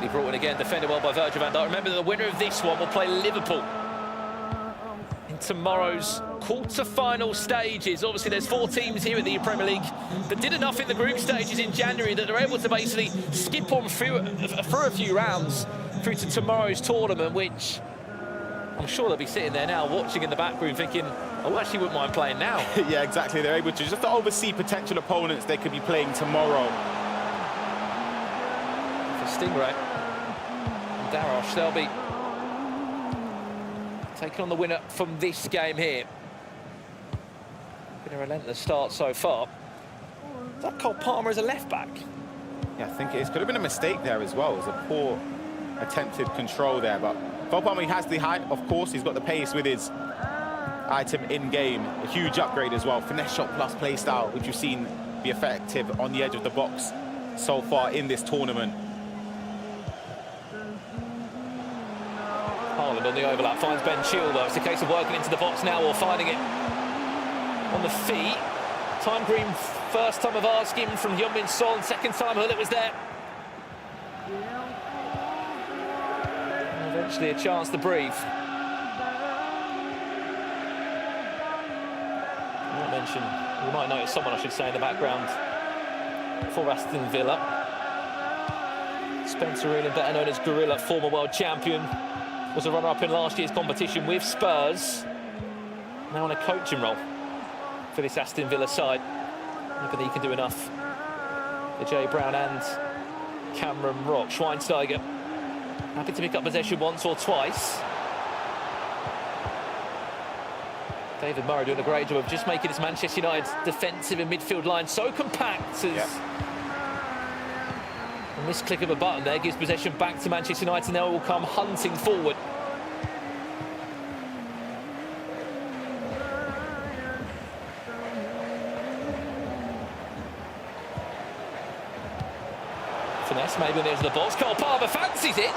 Quickly brought in again, defended well by Virgil van Dijk. Remember that the winner of this one will play Liverpool in tomorrow's quarter-final stages. Obviously, there's 4 teams here at the Premier League that did enough in the group stages in January that they're able to basically skip on through a few rounds through to tomorrow's tournament, which I'm sure they'll be sitting there now watching in the back room thinking, oh, actually wouldn't mind playing now. Yeah, exactly. They're able to just to oversee potential opponents they could be playing tomorrow. For Stingray and Darosh, they'll be taking on the winner from this game here. Been a relentless start so far. Is that Cole Palmer as a left back? Yeah, I think it is. Could have been a mistake there as well. It was a poor attempted control there, but Cole Palmer, he has the height, of course. He's got the pace with his item in-game. A huge upgrade as well. Finesse shot plus play style, which you've seen be effective on the edge of the box so far in this tournament. Haaland on the overlap, finds Ben Chilwell, though. It's a case of working into the box now or finding it on the feet. Time Green, first time of asking from Heung-min Son, second time Hullet was there. And eventually a chance to breathe. You might notice someone, I should say, in the background for Aston Villa. Spencer Reilly, better known as Gorilla, former world champion, was a runner-up in last year's competition with Spurs. Now on a coaching role for this Aston Villa side. Hoping that he can do enough. The Jay Brown and Cameron Rock. Schweinsteiger happy to pick up possession once or twice. David Murray doing a great job of just making this Manchester United defensive and midfield line so compact as a misclick of a button there gives possession back to Manchester United, and they will come hunting forward. Finesse maybe on the edge of the box. Cole Palmer fancies it.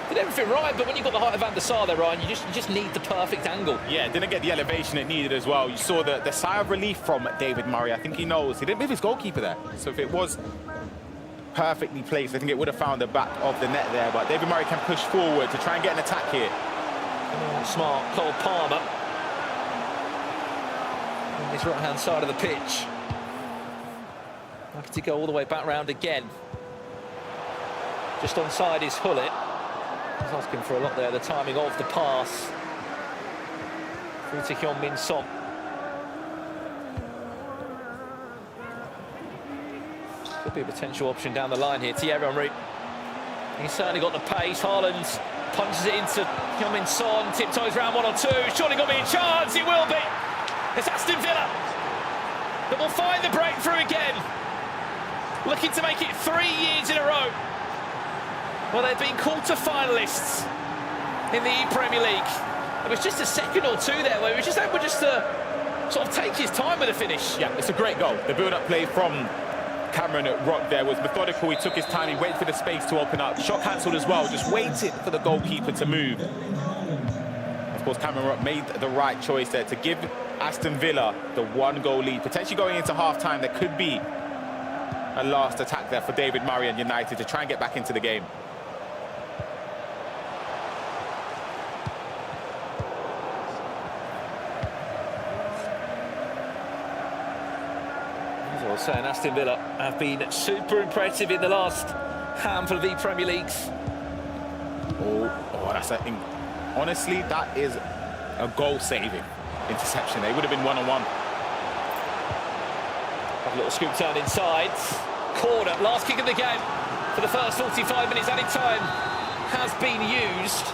Did everything right, but when you've got the height of Van der Sar there, Ryan, you just need the perfect angle. Yeah, didn't get the elevation it needed as well. You saw the sigh of relief from David Murray. I think he knows. He didn't move his goalkeeper there. So if it was perfectly placed, I think it would have found the back of the net there. But David Murray can push forward to try and get an attack here. Smart, Cole Palmer. On his right-hand side of the pitch. Happy to go all the way back round again. Just onside is Hullet. He's asking for a lot there, the timing of the pass. Through to Heung-min Son. Could be a potential option down the line here. Thierry Henry. He's certainly got the pace. Haaland punches it into Heung-min Son. Tiptoes round 1 or 2. Surely got to be a chance. It will be. It's Aston Villa that will find the breakthrough again. Looking to make it 3 years in a row. Well, they've been quarter-finalists in the Premier League. It was just a second or two there where he was just able to sort of take his time with the finish. Yeah, it's a great goal. The build-up play from Cameron Rock there was methodical. He took his time. He waited for the space to open up. Shot cancelled as well. Just waited for the goalkeeper to move. Of course, Cameron Rock made the right choice there to give Aston Villa the 1-goal lead. Potentially going into half-time, there could be a last attack there for David Murray and United to try and get back into the game. As I was saying, Aston Villa have been super impressive in the last handful of the Premier Leagues. Oh, that's a thing. Honestly, that is a goal-saving interception. They would have been one-on-one. A little scoop turn inside. Corner, last kick of the game for the first 45 minutes. Added time has been used.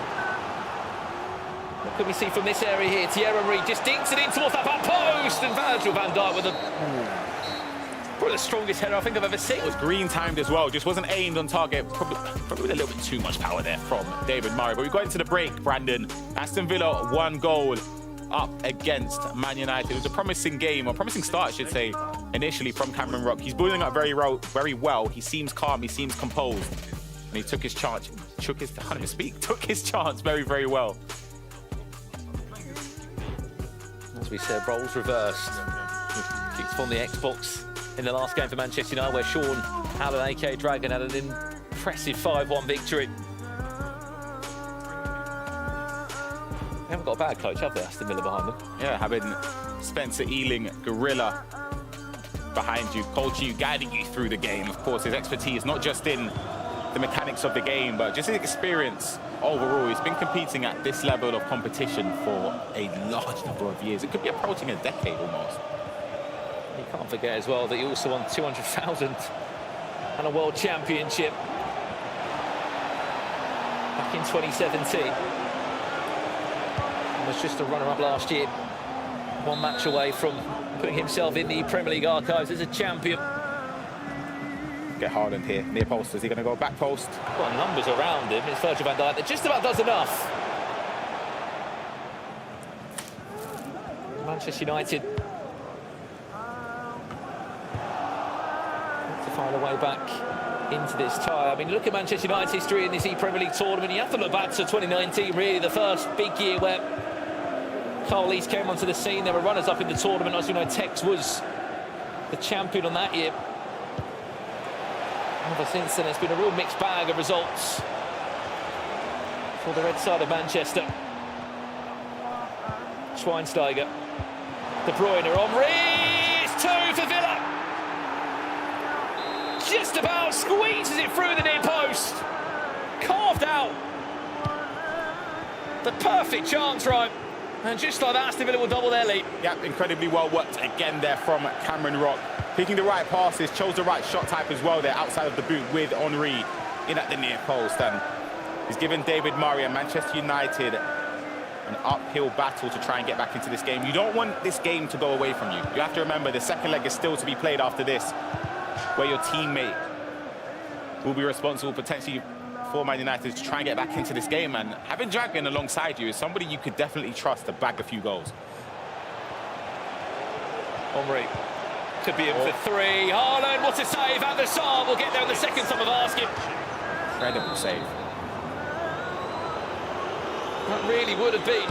What can we see from this area here? Thierry Henry just dinks it in towards that back post, and Virgil van Dijk with probably the strongest header I think I've ever seen. It was green timed as well, just wasn't aimed on target. Probably with a little bit too much power there from David Murray. But we got into the break, Brandon. Aston Villa 1 goal up against Man United. It was a promising game, or promising start, I should say, initially from Cameron Rock. He's building up very well. He seems calm, he seems composed. And he took his chance, took his chance very, very well. As we said, roles reversed. Kicked on the Xbox in the last game for Manchester United, where Sean Allen, aka Dragon, had an impressive 5-1 victory. They haven't got a bad coach, have they, Aston Villa behind them? Yeah, having Spencer Ealing, Gorilla behind you, coaching you, guiding you through the game. Of course, his expertise, not just in the mechanics of the game, but just his experience overall. He's been competing at this level of competition for a large number of years. It could be approaching a decade almost. You can't forget as well that he also won 200,000 and a World Championship back in 2017. And was just a runner-up last year. One match away from putting himself in the Premier League archives as a champion. Get Haaland here, near post. Is he going to go back post? Got numbers around him. It's Virgil van Dijk that just about does enough. Manchester United to find a way back into this tie. I mean, look at Manchester United's history in this Premier League tournament. You have to look back to 2019, really, the first big year where Carl Lees came onto the scene. There were runners-up in the tournament. As you know, Tex was the champion on that year. Ever since then, it's been a real mixed bag of results for the red side of Manchester. Schweinsteiger, De Bruyne, Henry, it's 2 for Villa. Just about squeezes it through the near post. Carved out. The perfect chance, right? And just like that, Aston Villa will double their lead. Yeah, incredibly well worked again there from Cameron Rock. Picking the right passes, chose the right shot type as well there outside of the boot with Henry in at the near post. And he's given David Murray and Manchester United an uphill battle to try and get back into this game. You don't want this game to go away from you. You have to remember the second leg is still to be played after this, where your teammate will be responsible potentially for Man United to try and get back into this game. And having Dragon alongside you is somebody you could definitely trust to bag a few goals. Henry could be in for 3. Haaland, what a save. Van der Sar will get there in the second time of asking. Incredible save. That really would have been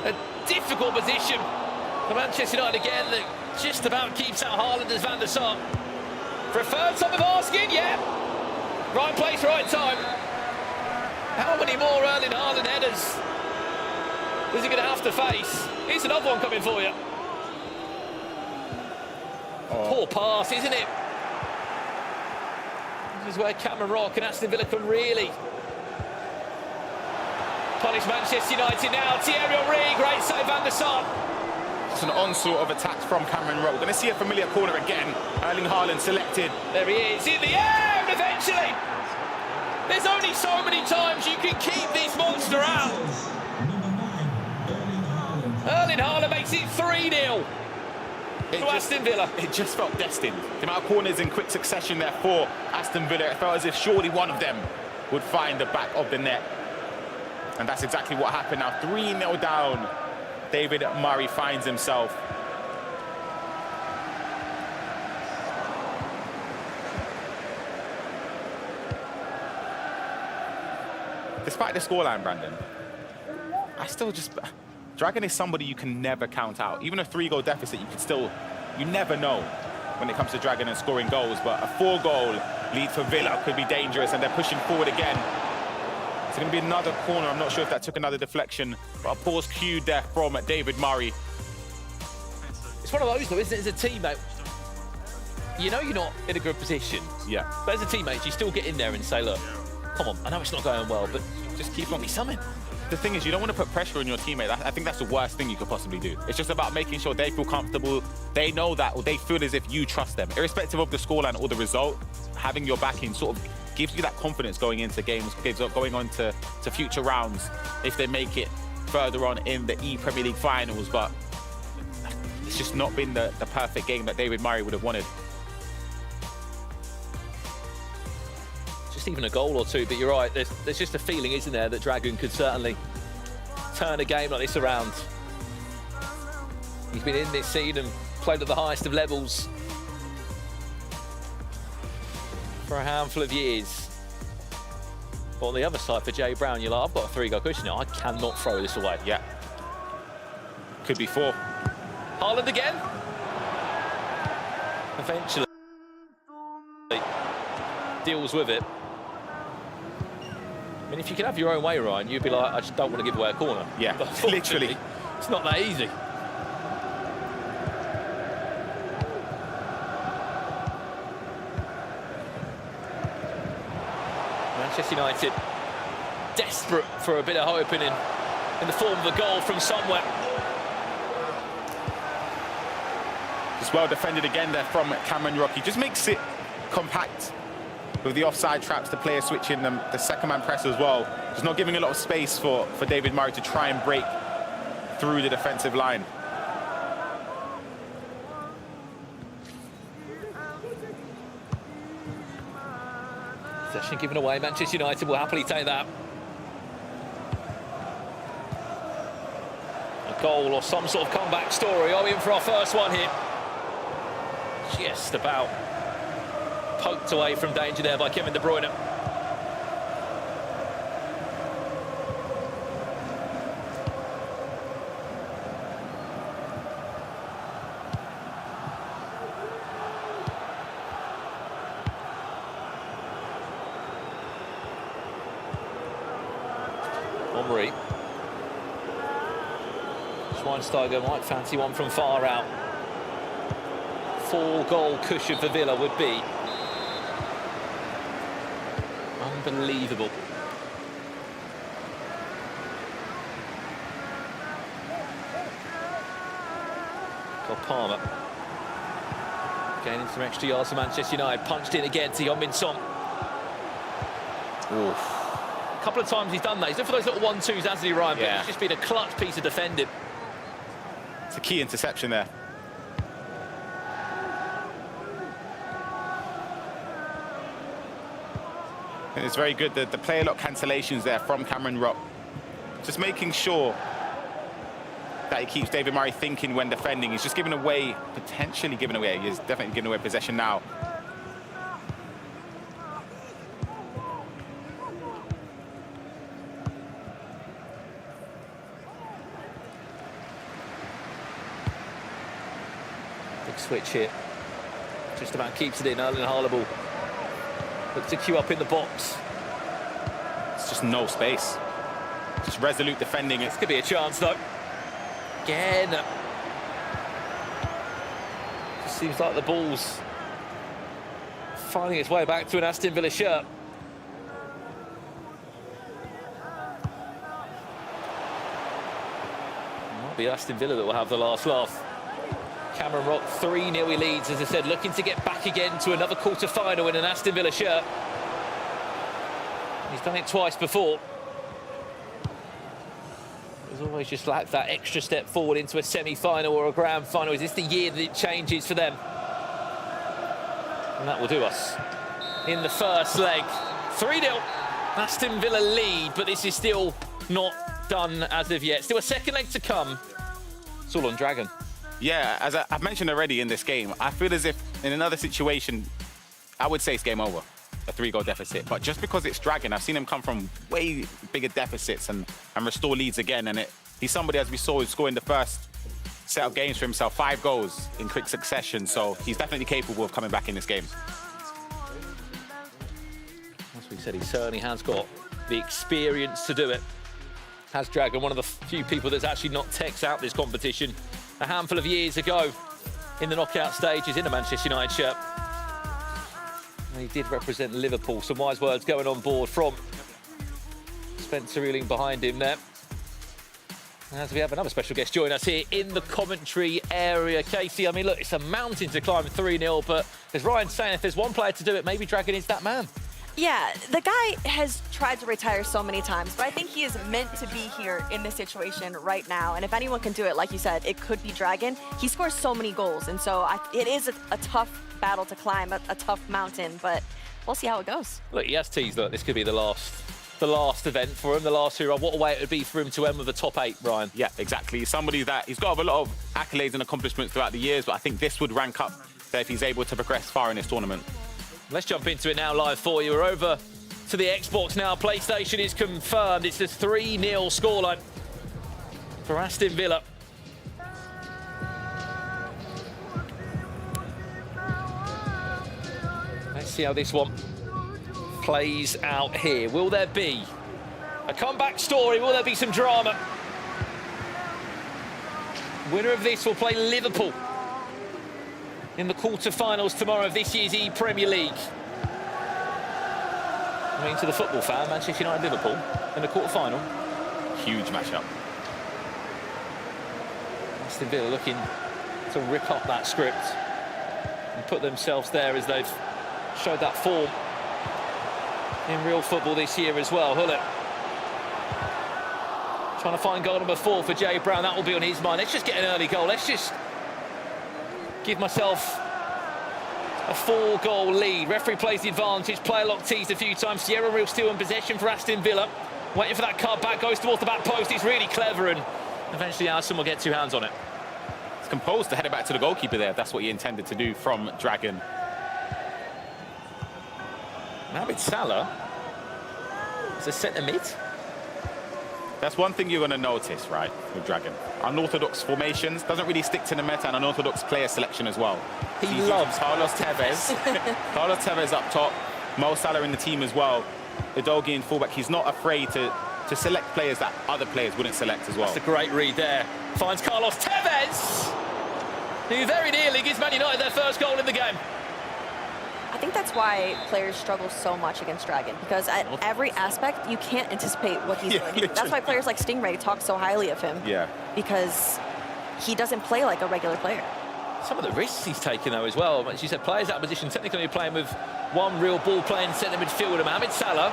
a difficult position for Manchester United again, that just about keeps out Haaland as Van der Sar. For a third time of asking, yeah. Right place, right time. How many more Erling Haaland headers is he going to have to face? Here's another one coming for you. Poor pass, isn't it? This is where Cameron Rock and Aston Villa can really punish Manchester United now. Thierry Henry, great save, Van der Sar. It's an onslaught of attacks from Cameron Rock. We're going to see a familiar corner again. Erling Haaland selected. There he is, in the air, and eventually there's only so many times you can keep this monster out. Erling Haaland makes it 3-0 to Aston Villa. It just felt destined. The amount of corners in quick succession there for Aston Villa. It felt as if surely one of them would find the back of the net. And that's exactly what happened now. 3-0 down. David Murray finds himself. Despite the scoreline, Brandon, I still just... Dragon is somebody you can never count out. Even a 3-goal deficit, you never know when it comes to Dragon and scoring goals. But a 4-goal lead for Villa could be dangerous, and they're pushing forward again. It's going to be another corner. I'm not sure if that took another deflection, but a pause cued there from David Murray. It's one of those, though, isn't it? As a teammate, you know you're not in a good position. Yeah. But as a teammate, you still get in there and say, look, come on, I know it's not going well, but just keep on me something. The thing is, you don't want to put pressure on your teammate. I think that's the worst thing you could possibly do. It's just about making sure they feel comfortable, they know that, or they feel as if you trust them. Irrespective of the scoreline or the result, having your backing sort of gives you that confidence going into games, going on to future rounds if they make it further on in the Premier League finals. But it's just not been the perfect game that David Murray would have wanted. Just even a goal or two, but you're right, there's just a feeling, isn't there, that Dragon could certainly turn a game like this around. He's been in this scene and played at the highest of levels for a handful of years. But on the other side for Jay Brown, you're like, I've got a 3-goal cushion now, I cannot throw this away. Yeah. Could be 4. Haaland again. Eventually. deals with it. I mean, if you could have your own way, Ryan, you'd be like, I just don't want to give away a corner. Yeah, But unfortunately, literally. it's not that easy. Manchester United desperate for a bit of hope in the form of a goal from somewhere. Just well defended again there from Cameron Rocky. Just makes it compact with the offside traps, the player switching them, the second man press as well. Just not giving a lot of space for David Murray to try and break through the defensive line. Possession given away. Manchester United will happily take that. A goal or some sort of comeback story. Are we in for our first one here? Just about poked away from danger there by Kevin De Bruyne. Omri. Schweinsteiger might fancy one from far out. 4-goal cushion for Villa would be unbelievable. Cole Palmer gaining some extra yards for Manchester United. Punched in again to Heung-min Son. A couple of times he's done that. He's looking for those little 1-2s, hasn't he, Ryan? But it's just been a clutch piece of defending. It's a key interception there. And it's very good, the player lock cancellations there from Cameron Rock. Just making sure that he keeps David Murray thinking when defending. He's just giving away, potentially giving away, he's definitely giving away possession now. Big switch here. Just about keeps it in. Erling Haaland looks to queue up in the box. It's just no space. Just resolute defending. This could be a chance, though. Again. Just seems like the ball's finding its way back to an Aston Villa shirt. Might be Aston Villa that will have the last laugh. Cameron Rock 3-0 he leads, as I said, looking to get back again to another quarter-final in an Aston Villa shirt. He's done it twice before. There's always just like that extra step forward into a semi-final or a grand final. Is this the year that it changes for them? And that will do us in the first leg. 3-0, Aston Villa lead, but this is still not done as of yet. Still a second leg to come. It's all on Dragon. Yeah, as I've mentioned already in this game, I feel as if in another situation, I would say it's game over, a 3-goal deficit. But just because it's Dragon, I've seen him come from way bigger deficits and restore leads again. And he's somebody, as we saw, who's scoring the first set of games for himself, 5 goals in quick succession. So he's definitely capable of coming back in this game. As we said, he certainly has got the experience to do it. Has Dragon, one of the few people that's actually not teched out this competition a handful of years ago in the knockout stages in a Manchester United shirt. And he did represent Liverpool. Some wise words going on board from Spencer Ealing behind him there. As we have another special guest join us here in the commentary area. Casey, I mean, look, it's a mountain to climb 3-0, but as Ryan's saying, if there's one player to do it, maybe Dragon is that man. Yeah, the guy has tried to retire so many times, but I think he is meant to be here in this situation right now. And if anyone can do it, like you said, it could be Dragon. He scores so many goals, and so it is a tough battle to climb, a tough mountain, but we'll see how it goes. Look, he has teased that this could be the last event for him, the last hero. What a way it would be for him to end with a top 8, Ryan. Yeah, exactly. He's somebody that he's got a lot of accolades and accomplishments throughout the years, but I think this would rank up there if he's able to progress far in this tournament. Let's jump into it now live for you. We're over to the Xbox now. PlayStation is confirmed. It's a 3-0 scoreline for Aston Villa. Let's see how this one plays out here. Will there be a comeback story? Will there be some drama? Winner of this will play Liverpool in the quarter-finals tomorrow of this year's E-Premier League. I mean, to the football fan, Manchester United, Liverpool in the quarter-final. Huge matchup. Aston Villa looking to rip up that script and put themselves there as they've showed that form in real football this year as well. Hullet trying to find goal number 4 for Jay Brown. That will be on his mind. Let's just get an early goal. Let's just give myself a 4-goal lead. Referee plays the advantage. Player lock teased a few times. Sierra Real still in possession for Aston Villa. Waiting for that cut back. Goes towards the back post. He's really clever, and eventually Alisson will get 2 hands on it. It's composed to head it back to the goalkeeper there. That's what he intended to do from Dragon. Mohamed Salah is a centre mid. That's one thing you're going to notice, right, with Dragon. Unorthodox formations, doesn't really stick to the meta, and unorthodox player selection as well. He loves Carlos Tevez. Carlos Tevez up top, Mo Salah in the team as well. Udogie in fullback. He's not afraid to select players that other players wouldn't select as well. That's a great read there. Finds Carlos Tevez, who very nearly gives Man United their first goal in the game. I think that's why players struggle so much against Dragon, because at every aspect, you can't anticipate what he's doing. That's why players like Stingray talk so highly of him. Yeah. Because he doesn't play like a regular player. Some of the risks he's taken, though, as well. As you said, players out of position, technically playing with one real ball-playing centre midfielder, Mohamed Salah.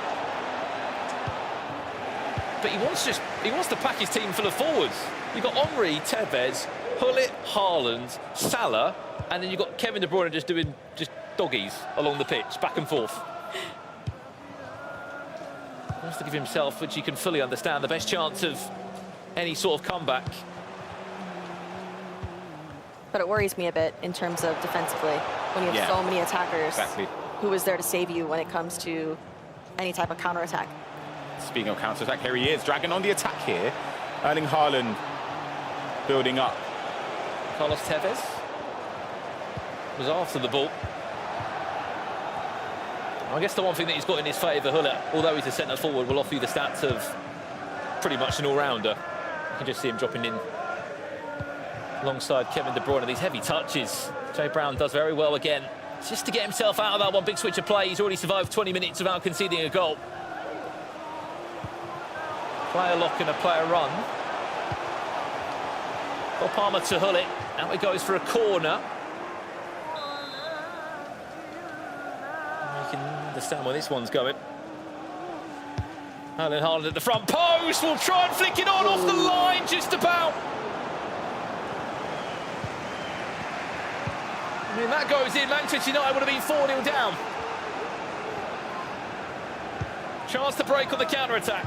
But he wants to pack his team full of forwards. You've got Henry, Tevez, Hullet, Haaland, Salah, and then you've got Kevin De Bruyne just doing doggies along the pitch, back and forth. He wants to give himself, which you can fully understand, the best chance of any sort of comeback. But it worries me a bit in terms of defensively, when you have so many attackers. Exactly. Who is there to save you when it comes to any type of counter-attack? Speaking of counter-attack, here he is. Dragon on the attack here. Erling Haaland building up. Carlos Tevez was after the ball. I guess the one thing that he's got in his favour, Hullet, although he's a centre forward, will offer you the stats of pretty much an all-rounder. You can just see him dropping in alongside Kevin De Bruyne. These heavy touches, Jay Brown does very well again. Just to get himself out of that one big switch of play. He's already survived 20 minutes without conceding a goal. Player lock and a player run. Palmer to Hullet. Out it goes for a corner. You can understand where this one's going. Erling Haaland at the front post. Will try and flick it on off the line just about. I mean, that goes in. Manchester United would have been 4-0 down. Chance to break on the counter-attack.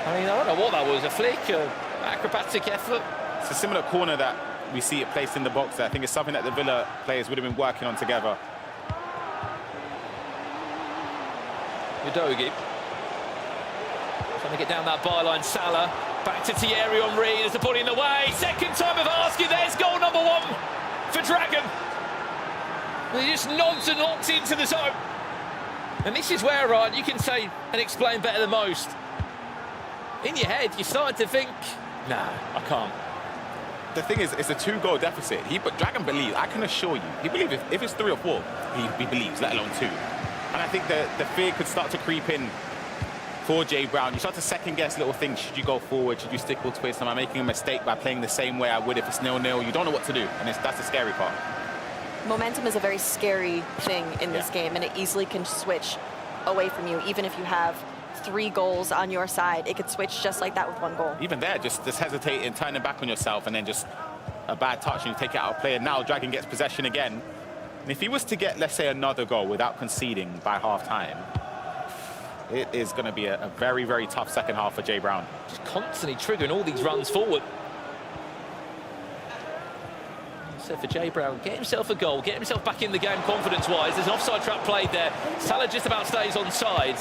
I mean, I don't know what that was. A flick, an acrobatic effort. It's a similar corner that we see it placed in the box there. I think it's something that the Villa players would have been working on together. Udogie trying to get down that byline. Salah back to Thierry Henry. There's a body in the way. Second time of asking. There's goal number 1 for Dragon. He just nods and locks into the zone. And this is where, Ryan, you can say and explain better than most. In your head, you start to think, nah, I can't. The thing is, it's a 2-goal deficit. But Dragon believes, I can assure you, he believes if it's 3 or 4, he believes, let alone 2. And I think the fear could start to creep in for Jay Brown. You start to second-guess little things. Should you go forward? Should you stick or twist? Am I making a mistake by playing the same way I would if it's 0-0? You don't know what to do, and that's the scary part. Momentum is a very scary thing in this game, and it easily can switch away from you, even if you have 3 goals on your side. It could switch just like that with 1 goal. Even there, just hesitating, turning back on yourself, and then just a bad touch and you take it out of play. And now Dragon gets possession again. And if he was to get, let's say, another goal without conceding by half-time, it is going to be a very, very tough second half for Jay Brown. Just constantly triggering all these runs forward. So for Jay Brown, get himself a goal, get himself back in the game confidence-wise. There's an offside trap played there. Salah just about stays on side.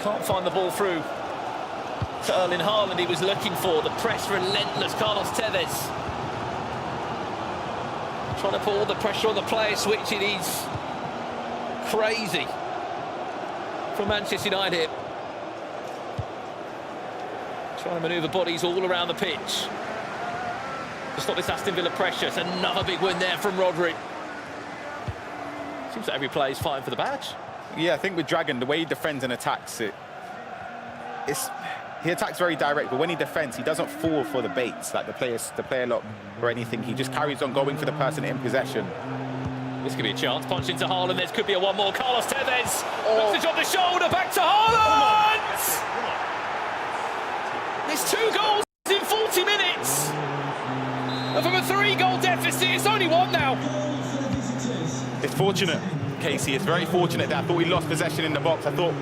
Can't find the ball through to Erling Haaland. He was looking for the press relentless. Carlos Tevez Trying to put all the pressure on the player switch. It is crazy from Manchester United. Trying to manoeuvre bodies all around the pitch to stop this Aston Villa pressure. It's another big win there from Rodri. Seems like every player is fighting for the badge. Yeah, I think with Dragon, the way he defends and attacks he attacks very direct, but when he defends, he doesn't fall for the baits, like the player lock or anything. He just carries on going for the person in possession. This could be a chance. Punch into Haaland. There could be a one more. Carlos Tevez. Looks to drop the shoulder. Back to Haaland. There's 2 goals in 40 minutes. And from a 3-goal deficit, it's only 1 now. It's fortunate, Casey. It's very fortunate that I thought he lost possession in the box. I thought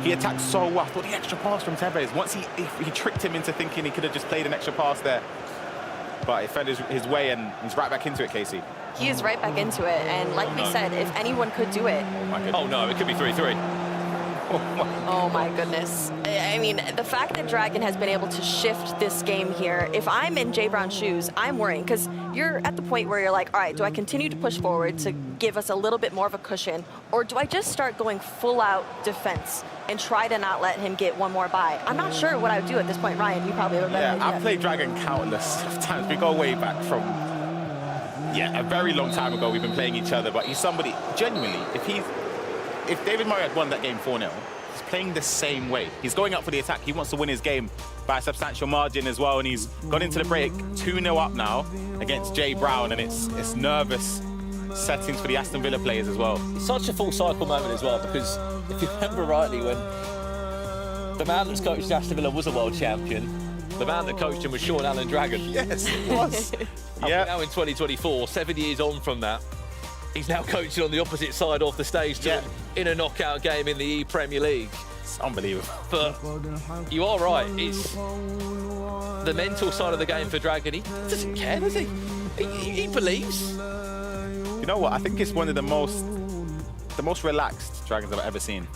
he attacked so well. I thought the extra pass from Tevez, once he tricked him into thinking he could have just played an extra pass there. But it fell his way, and he's right back into it, Casey. He is right back into it, and like we said, if anyone could do it. Oh no, it could be 3-3. Oh my goodness. I mean, the fact that Dragon has been able to shift this game here, if I'm in Jay Brown's shoes, I'm worrying, because you're at the point where you're like, all right, do I continue to push forward to give us a little bit more of a cushion, or do I just start going full out defense and try to not let him get one more bye? I'm not sure what I would do at this point. Ryan, you probably have a better idea. I've played Dragon countless times. We go way back from, a very long time ago we've been playing each other, but he's somebody, genuinely, if David Murray had won that game 4-0, he's playing the same way. He's going up for the attack. He wants to win his game by a substantial margin as well, and he's gone into the break 2-0 up now against Jay Brown, and it's nervous settings for the Aston Villa players as well. It's such a full cycle moment as well, because if you remember rightly, when the man that's coached Aston Villa was a world champion, the man that coached him was Sean Allen Dragon. Yes, it was. Yeah. Now in 2024, 7 years on from that, he's now coaching on the opposite side off the stage to in a knockout game in the Premier League. It's unbelievable. But you are right, it's the mental side of the game for Dragon. He doesn't care, does he? He believes. You know what? I think it's one of the most relaxed Dragons I've ever seen.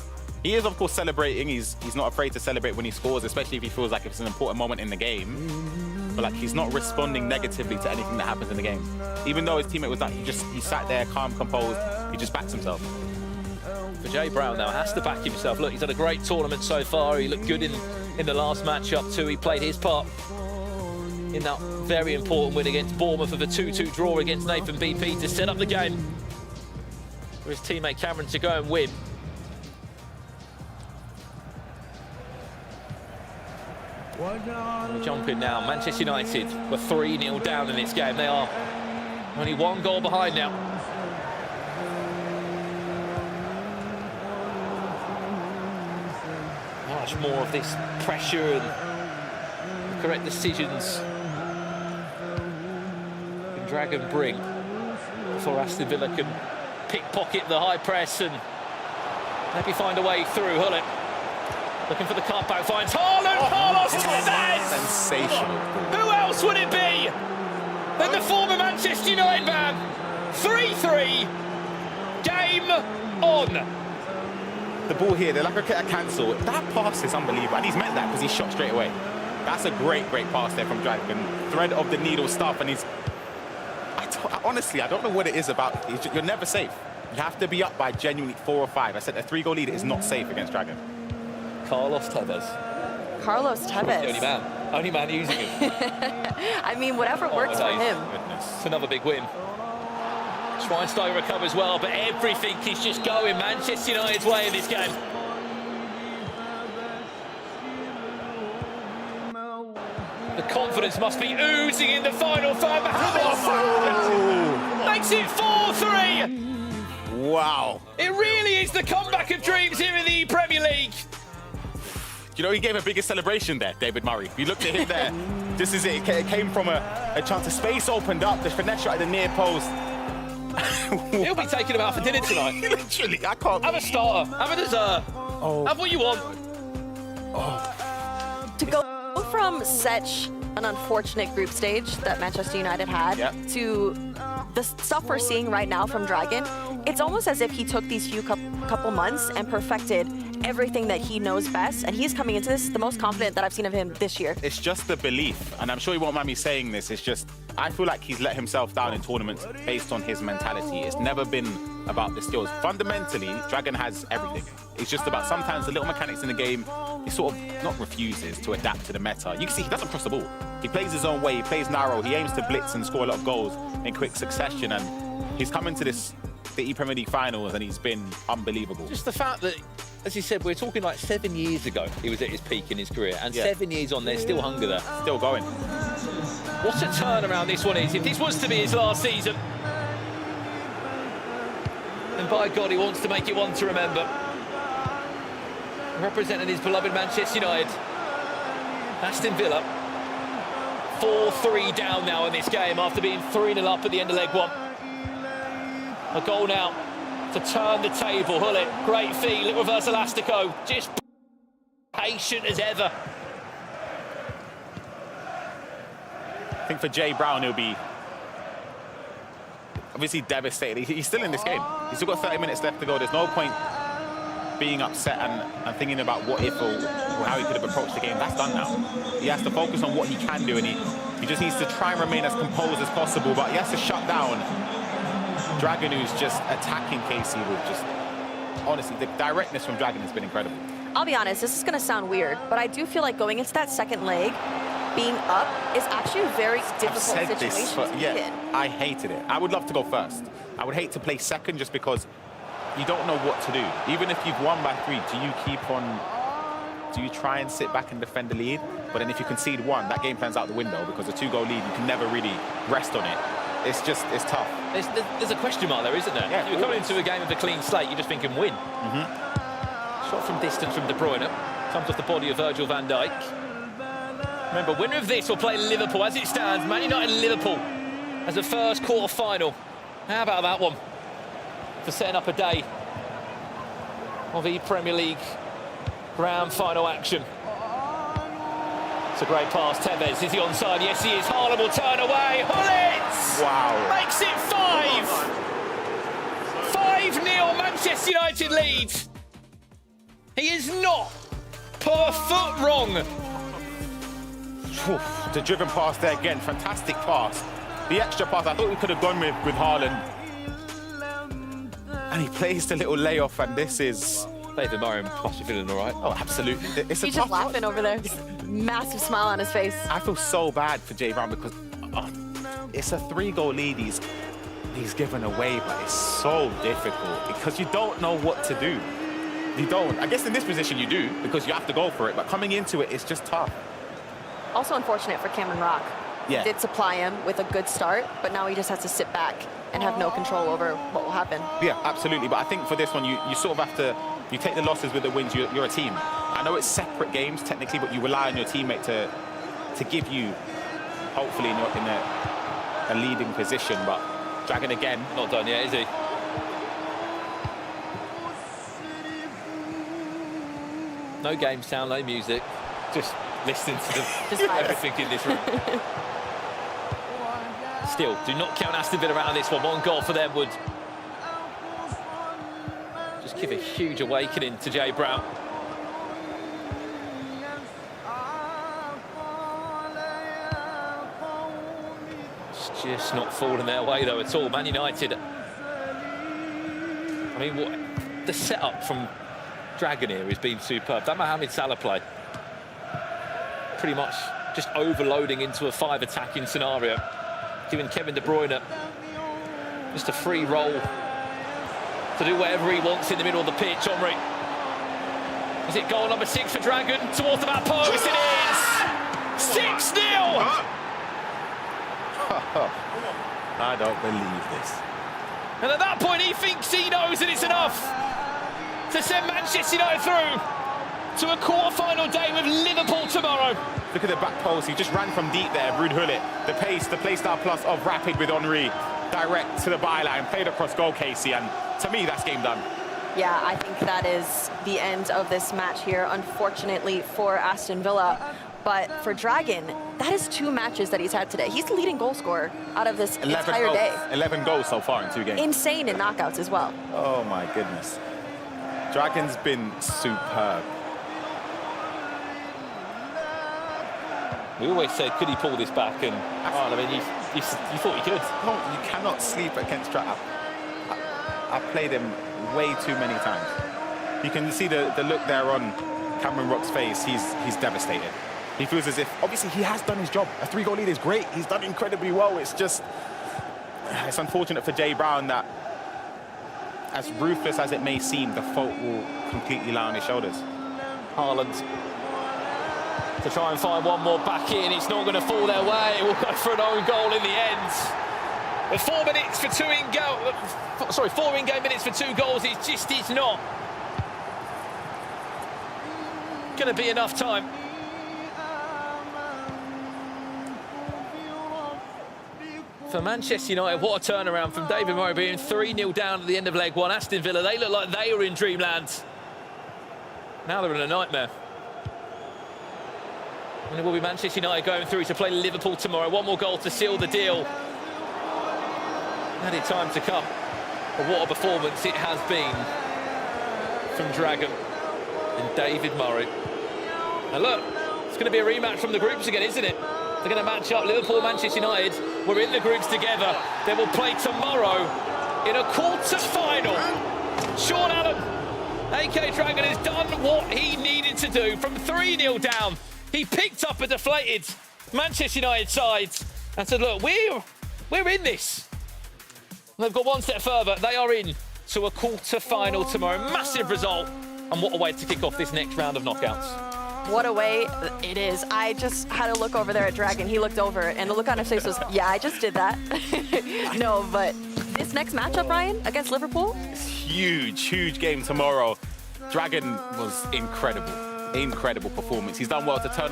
He is, of course, celebrating. He's not afraid to celebrate when he scores, especially if he feels like it's an important moment in the game. But like, he's not responding negatively to anything that happens in the game. Even though his teammate was like, he sat there calm, composed. He just backs himself. For Jay Brown now, has to back himself. Look, he's had a great tournament so far. He looked good in the last matchup too. He played his part in that very important win against Bournemouth of a 2-2 draw against Nathan BP to set up the game for his teammate Cameron to go and win. We jump in now. Manchester United were 3-0 down in this game. They are only 1 goal behind now. Much more of this pressure and correct decisions can Dragon bring before Aston Villa can pickpocket the high press and maybe find a way through. Hullet looking for the cutback, finds Haaland. Carlos Tevez! Sensational. Who else would it be than the former Manchester United man? 3-3, game on. The ball here, they're like a cancel. That pass is unbelievable, and he's meant that because he shot straight away. That's a great pass there from Dragon. Thread of the needle stuff, and honestly, I don't know what it is about. You're never safe. You have to be up by genuinely 4 or 5. I said a 3-goal lead is not safe against Dragon. Carlos Tevez. Carlos Tevez. The only man using him. I mean, whatever works for him. It's another big win. Schweinsteiger recovers well, but everything is just going Manchester United's way in this game. The confidence must be oozing in the final third. Makes it 4-3. Wow. It really is the comeback of dreams here in the Premier League. You know, he gave a bigger celebration there, David Murray. If you looked at him there, this is it. It came from a chance. The space opened up. The finesse shot at the near post. He'll be taking him out for dinner tonight. Literally, I can't. Have a starter. Have a dessert. Have what you want. To go from such an unfortunate group stage that Manchester United had to the stuff we're seeing right now from Dragon, it's almost as if he took these few couple months and perfected everything that he knows best, and he's coming into this the most confident that I've seen of him this year. It's just the belief, and I'm sure you won't mind me saying this, it's just, I feel like he's let himself down in tournaments based on his mentality. It's never been about the skills. Fundamentally, Dragon has everything. It's just about sometimes the little mechanics in the game, he sort of not refuses to adapt to the meta. You can see he doesn't cross the ball. He plays his own way, he plays narrow, he aims to blitz and score a lot of goals in quick succession, and he's come into the Premier League finals and he's been unbelievable. Just the fact that, as you said, we're talking like 7 years ago he was at his peak in his career, and 7 years on, there's still hunger there. Still going. What a turnaround this one is. If this was to be his last season, and by God, he wants to make it one to remember. Representing his beloved Manchester United. Aston Villa, 4-3 down now in this game after being 3-0 up at the end of leg one. A goal now to turn the table. Hullet, great feed, little reverse elastico, just patient as ever. I think for Jay Brown, he'll be obviously devastated. He's still in this game. He's still got 30 minutes left to go. There's no point being upset and thinking about what if or how he could have approached the game. That's done now. He has to focus on what he can do, and he just needs to try and remain as composed as possible, but he has to shut down Dragon, who's just attacking Casey with just, honestly, the directness from Dragon has been incredible. I'll be honest, this is going to sound weird, but I do feel like going into that second leg, being up is actually a very difficult situation to be in. I hated it. I would love to go first. I would hate to play second just because you don't know what to do. Even if you've won by 3, do you try and sit back and defend the lead? But then if you concede 1, that game plan's out the window, because a 2-goal lead, you can never really rest on it. It's tough. There's a question mark there, isn't there? Yeah, You're coming into a game with a clean slate, you're just thinking win. Shot from distance from De Bruyne, comes off the body of Virgil van Dijk. Remember, winner of this will play Liverpool. As it stands, Man United and Liverpool as the first quarter-final. How about that one for setting up a day of the Premier League grand final action? It's a great pass. Tevez, is he onside? Yes, he is. Haaland will turn away. Hullet! Wow. Makes it 5. 5-0 Manchester United leads. He is not per foot wrong. The driven pass there again, fantastic pass. The extra pass I thought we could have gone with Haaland. And he plays the little layoff, and this is... David Murray must be feeling all right. Oh, absolutely. It's He's just laughing over there. Massive smile on his face. I feel so bad for Jay Brown because it's a 3-goal lead he's given away, but it's so difficult because you don't know what to do. You don't. I guess in this position you do, because you have to go for it, but coming into it, it's just tough. Also unfortunate for Cameron Rock. Yeah. He did supply him with a good start, but now he just has to sit back and have no control over what will happen. Yeah, absolutely. But I think for this one, you sort of have to, you take the losses with the wins. You're a team. I know it's separate games technically, but you rely on your teammate to give you, hopefully, in a leading position. But Dragon again, Not done yet, is he? No game sound, no music. Just listening to everything in this room. Still, do not count Aston Villa out of this one. 1 goal for them would just give a huge awakening to Jay Brown. It's just not falling their way though at all. Man United, I mean, the setup from Dragon here has been superb. That Mohamed Salah play, pretty much just overloading into a 5 attacking scenario, giving Kevin De Bruyne just a free roll to do whatever he wants in the middle of the pitch. Omri, is it goal number 6 for Dragon towards the back post? It is 6-0. I don't believe this. And at that point, he thinks he knows that it's enough to send Manchester United through to a quarter-final day with Liverpool tomorrow. Look at the back post. He just ran from deep there. Ruud Hullet. The pace, the playstyle plus of rapid with Henry. Direct to the byline, played across goal, Casey. And to me, that's game done. Yeah, I think that is the end of this match here, unfortunately for Aston Villa. But for Dragon, that is 2 matches that he's had today. He's the leading goal scorer out of this entire goals. day. 11 goals so far in 2 games. Insane in knockouts as well. Oh my goodness. Dragon's been superb. We always said, could he pull this back? And I mean, you thought he could. No, you cannot sleep against Dragon. I've played him way too many times. You can see the look there on Cameron Rock's face. He's devastated. He feels as if, obviously, he has done his job. A 3-goal lead is great. He's done incredibly well. It's just, it's unfortunate for Jay Brown that, as ruthless as it may seem, the fault will completely lie on his shoulders. Haaland to try and find one more back in. It's not going to fall their way. It will go for an own goal in the end. With 4 minutes for 2 in-game, sorry, 4 in-game minutes for 2 goals. It just is not going to be enough time. For Manchester United, what a turnaround from David Murray being 3-0 down at the end of leg 1. Aston Villa, they look like they were in dreamland. Now they're in a nightmare. And it will be Manchester United going through to play Liverpool tomorrow. 1 more goal to seal the deal. Added time to come. But what a performance it has been from Dragon and David Murray. And look, it's going to be a rematch from the groups again, isn't it? They're going to match up Liverpool and Manchester United. We're in the groups together. They will play tomorrow in a quarter-final. Sean Allen, AK Dragon, has done what he needed to do. From 3-0 down, he picked up a deflated Manchester United side and said, look, we're in this. And they've got 1 step further. They are in to a quarter-final tomorrow. Massive result. And what a way to kick off this next round of knockouts. What a way it is. I just had to look over there at Dragon. He looked over, and the look on his face was, yeah, I just did that. No, but this next matchup, Ryan, against Liverpool? Huge game tomorrow. Dragon was incredible performance. He's done well to turn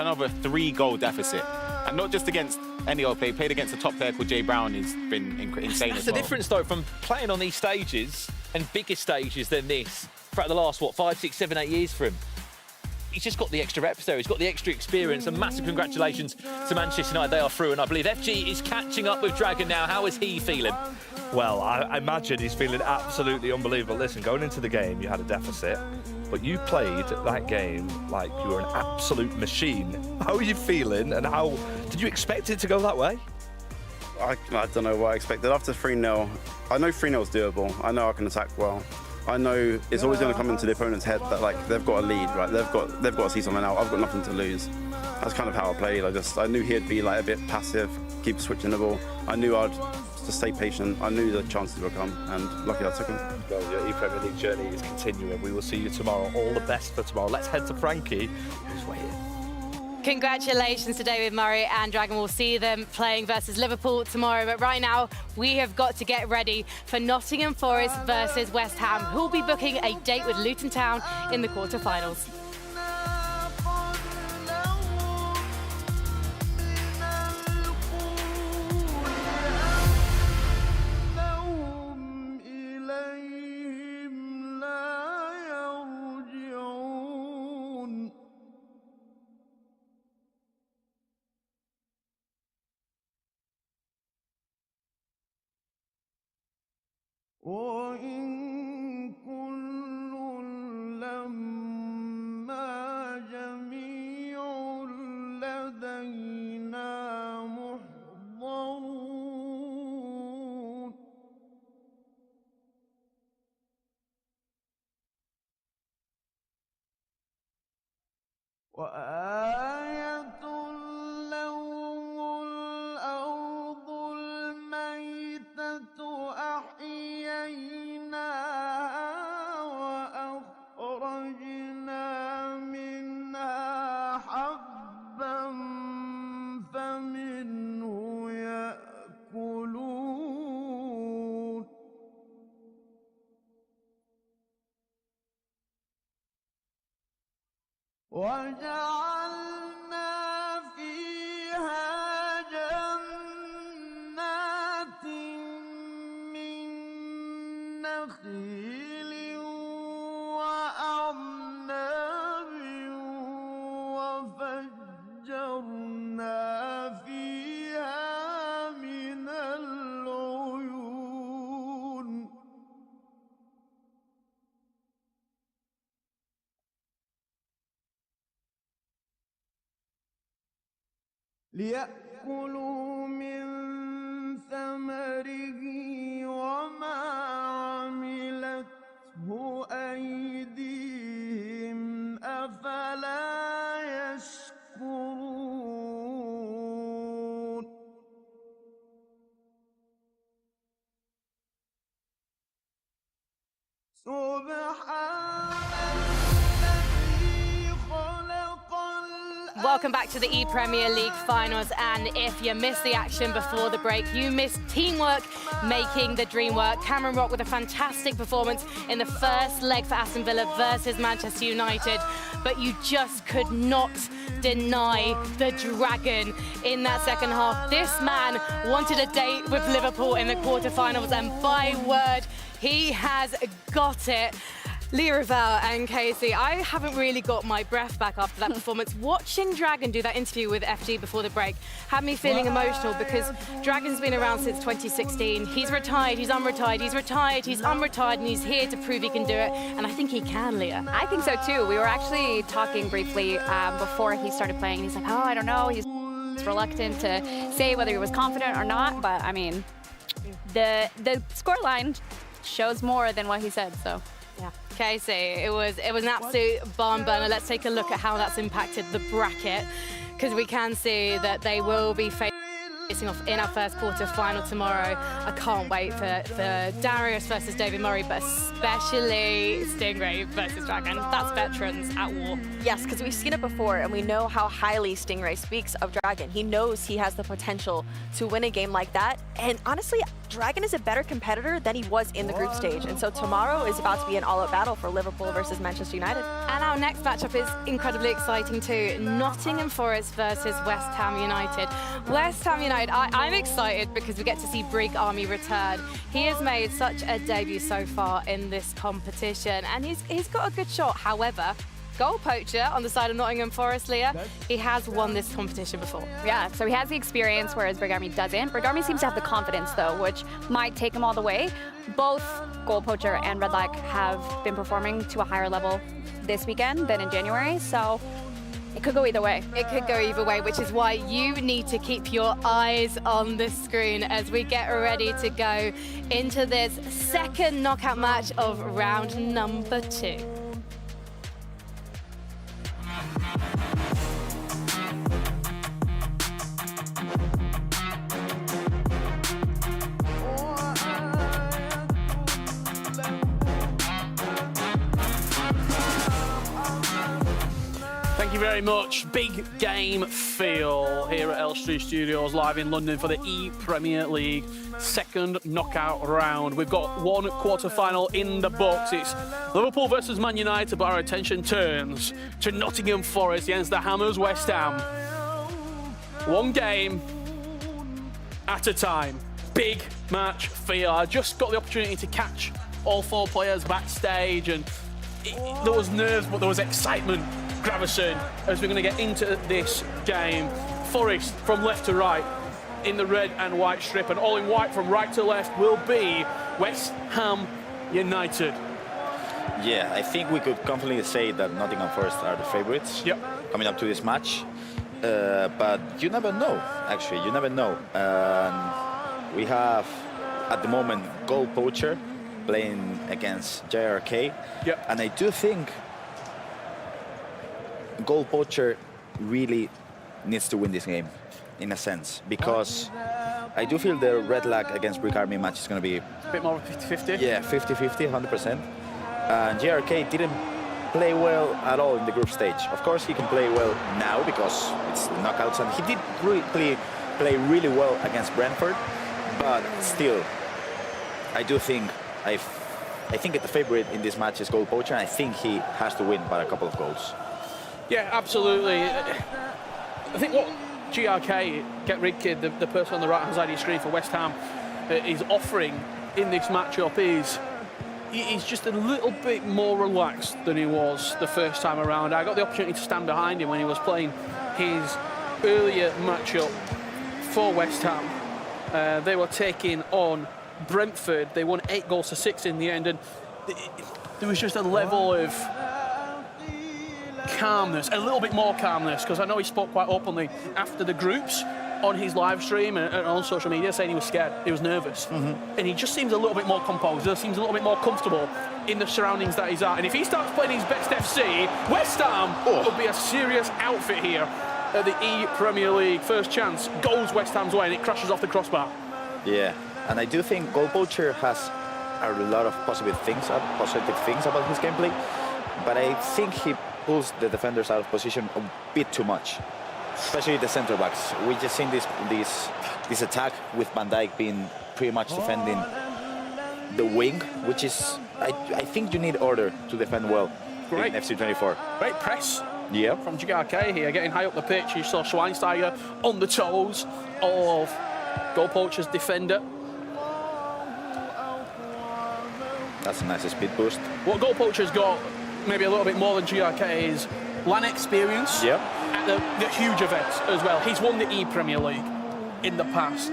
over a 3-goal deficit. And not just against any old player, played against a top player called Jay Brown. He's been insane as well. That's the difference, though, from playing on these stages and bigger stages than this throughout the last, 5, 6, 7, 8 years for him. He's just got the extra reps there. He's got the extra experience. And massive congratulations to Manchester United. They are through, and I believe FG is catching up with Dragon now. How is he feeling? Well, I imagine he's feeling absolutely unbelievable. Listen, going into the game, you had a deficit, but you played that game like you were an absolute machine. How are you feeling, and how did you expect it to go that way? I don't know what I expected. After 3-0, I know 3-0 is doable. I know I can attack well. I know it's always going to come into the opponent's head that like they've got a lead, right? They've got to see something out. I've got nothing to lose. That's kind of how I played. I knew he'd be like a bit passive, keep switching the ball. I knew I'd just stay patient. I knew the chances would come, and luckily I took them. Well, your E-Premier League journey is continuing. We will see you tomorrow. All the best for tomorrow. Let's head to Frankie, who's waiting. Congratulations to David Murray and Dragon. We'll see them playing versus Liverpool tomorrow. But right now, we have got to get ready for Nottingham Forest versus West Ham, who will be booking a date with Luton Town in the quarter-finals. وإن كل لما جميع لدينا محضرون وآية لهم الأرض الميتة أحييناها وأخرجنا منها حبا فمنه يأكلون وجعلنا فيها جنات من نخيل وأعناب وفجر ليأكلوا من ثمره وما عملته أيديهم أفلا يشكرون Welcome back to the E-Premier League finals, and if you missed the action before the break, you missed teamwork making the dream work. Cameron Rock with a fantastic performance in the first leg for Aston Villa versus Manchester United, but you just could not deny the Dragon in that second half. This man wanted a date with Liverpool in the quarterfinals, and by word, he has got it. Ravel and Casey, I haven't really got my breath back after that performance. Watching Dragon do that interview with FG before the break had me feeling emotional, because Dragon's been around since 2016. He's retired, he's unretired, he's retired, he's unretired, and he's here to prove he can do it. And I think he can, Leah. I think so too. We were actually talking briefly before he started playing. He's like, oh, I don't know. He's reluctant to say whether he was confident or not. But I mean, the scoreline shows more than what he said. So. Yeah, Casey, it was an absolute barn burner. Let's take a look at how that's impacted the bracket, because we can see that they will be facing off in our first quarter final tomorrow. I can't wait for Darius versus David Murray, but especially Stingray versus Dragon. That's veterans at war. Yes, because we've seen it before, and we know how highly Stingray speaks of Dragon. He knows he has the potential to win a game like that, and honestly, Dragon is a better competitor than he was in the group stage, and so tomorrow is about to be an all-out battle for Liverpool versus Manchester United. And our next matchup is incredibly exciting too. Nottingham Forest versus West Ham United. West Ham United, I'm excited because we get to see Brig Army return. He has made such a debut so far in this competition, and he's got a good shot. However, goal poacher on the side of Nottingham Forest, Leah, he has won this competition before. Yeah, so he has the experience, whereas Brig Army doesn't. Brig Army seems to have the confidence, though, which might take him all the way. Both goal poacher and Red Lag have been performing to a higher level this weekend than in January, so it could go either way. It could go either way, which is why you need to keep your eyes on the screen as we get ready to go into this second knockout match of round number 2. Thank you very much. Big game feel here at Elstree Studios, live in London for the E-Premier League second knockout round. We've got one quarter-final in the books. It's Liverpool versus Man United, but our attention turns to Nottingham Forest against the Hammers West Ham. One game at a time. Big match feel. I just got the opportunity to catch all 4 players backstage, and there was nerves, but there was excitement. Gravison, as we're going to get into this game. Forest from left to right in the red and white strip, and all in white from right to left will be West Ham United. Yeah, I think we could confidently say that Nottingham Forest are the favourites coming up to this match. But you never know, actually, you never know. We have, at the moment, goal poacher playing against JRK. And I do think goal poacher really needs to win this game, in a sense, because I do feel the Red Lag against Brig Army match is going to be a bit more 50-50. Yeah, 50-50, 100%. And JRK didn't play well at all in the group stage. Of course, he can play well now because it's knockouts, and he did play really well against Brentford. But still, I do think I think the favorite in this match is goal poacher, and I think he has to win by a couple of goals. Yeah, absolutely. I think what GRK, Get Rid Kid, the person on the right-hand side of your screen for West Ham, is offering in this matchup is he's just a little bit more relaxed than he was the first time around. I got the opportunity to stand behind him when he was playing his earlier matchup for West Ham. They were taking on Brentford. They won 8-6 in the end, and there was just a level of calmness, a little bit more calmness, because I know he spoke quite openly after the groups on his live stream and on social media, saying he was scared, he was nervous. And he just seems a little bit more composed, seems a little bit more comfortable in the surroundings that he's at. And if he starts playing his best FC, West Ham would be a serious outfit here at the E-Premier League. First chance goes West Ham's way and it crashes off the crossbar. Yeah, and I do think Goal Poacher has a lot of positive things about his gameplay, but I think he pulls the defenders out of position a bit too much, especially the centre backs. We just seen this attack with Van Dijk being pretty much defending the wing, which is I think you need order to defend well in FC24. Great press. Yeah, from GRK here, getting high up the pitch. You saw Schweinsteiger on the toes of Goal Poacher's defender. That's a nice speed boost. What Goal Poacher's got, maybe a little bit more than GRK, is LAN experience at the huge events as well. He's won the E-Premier League in the past.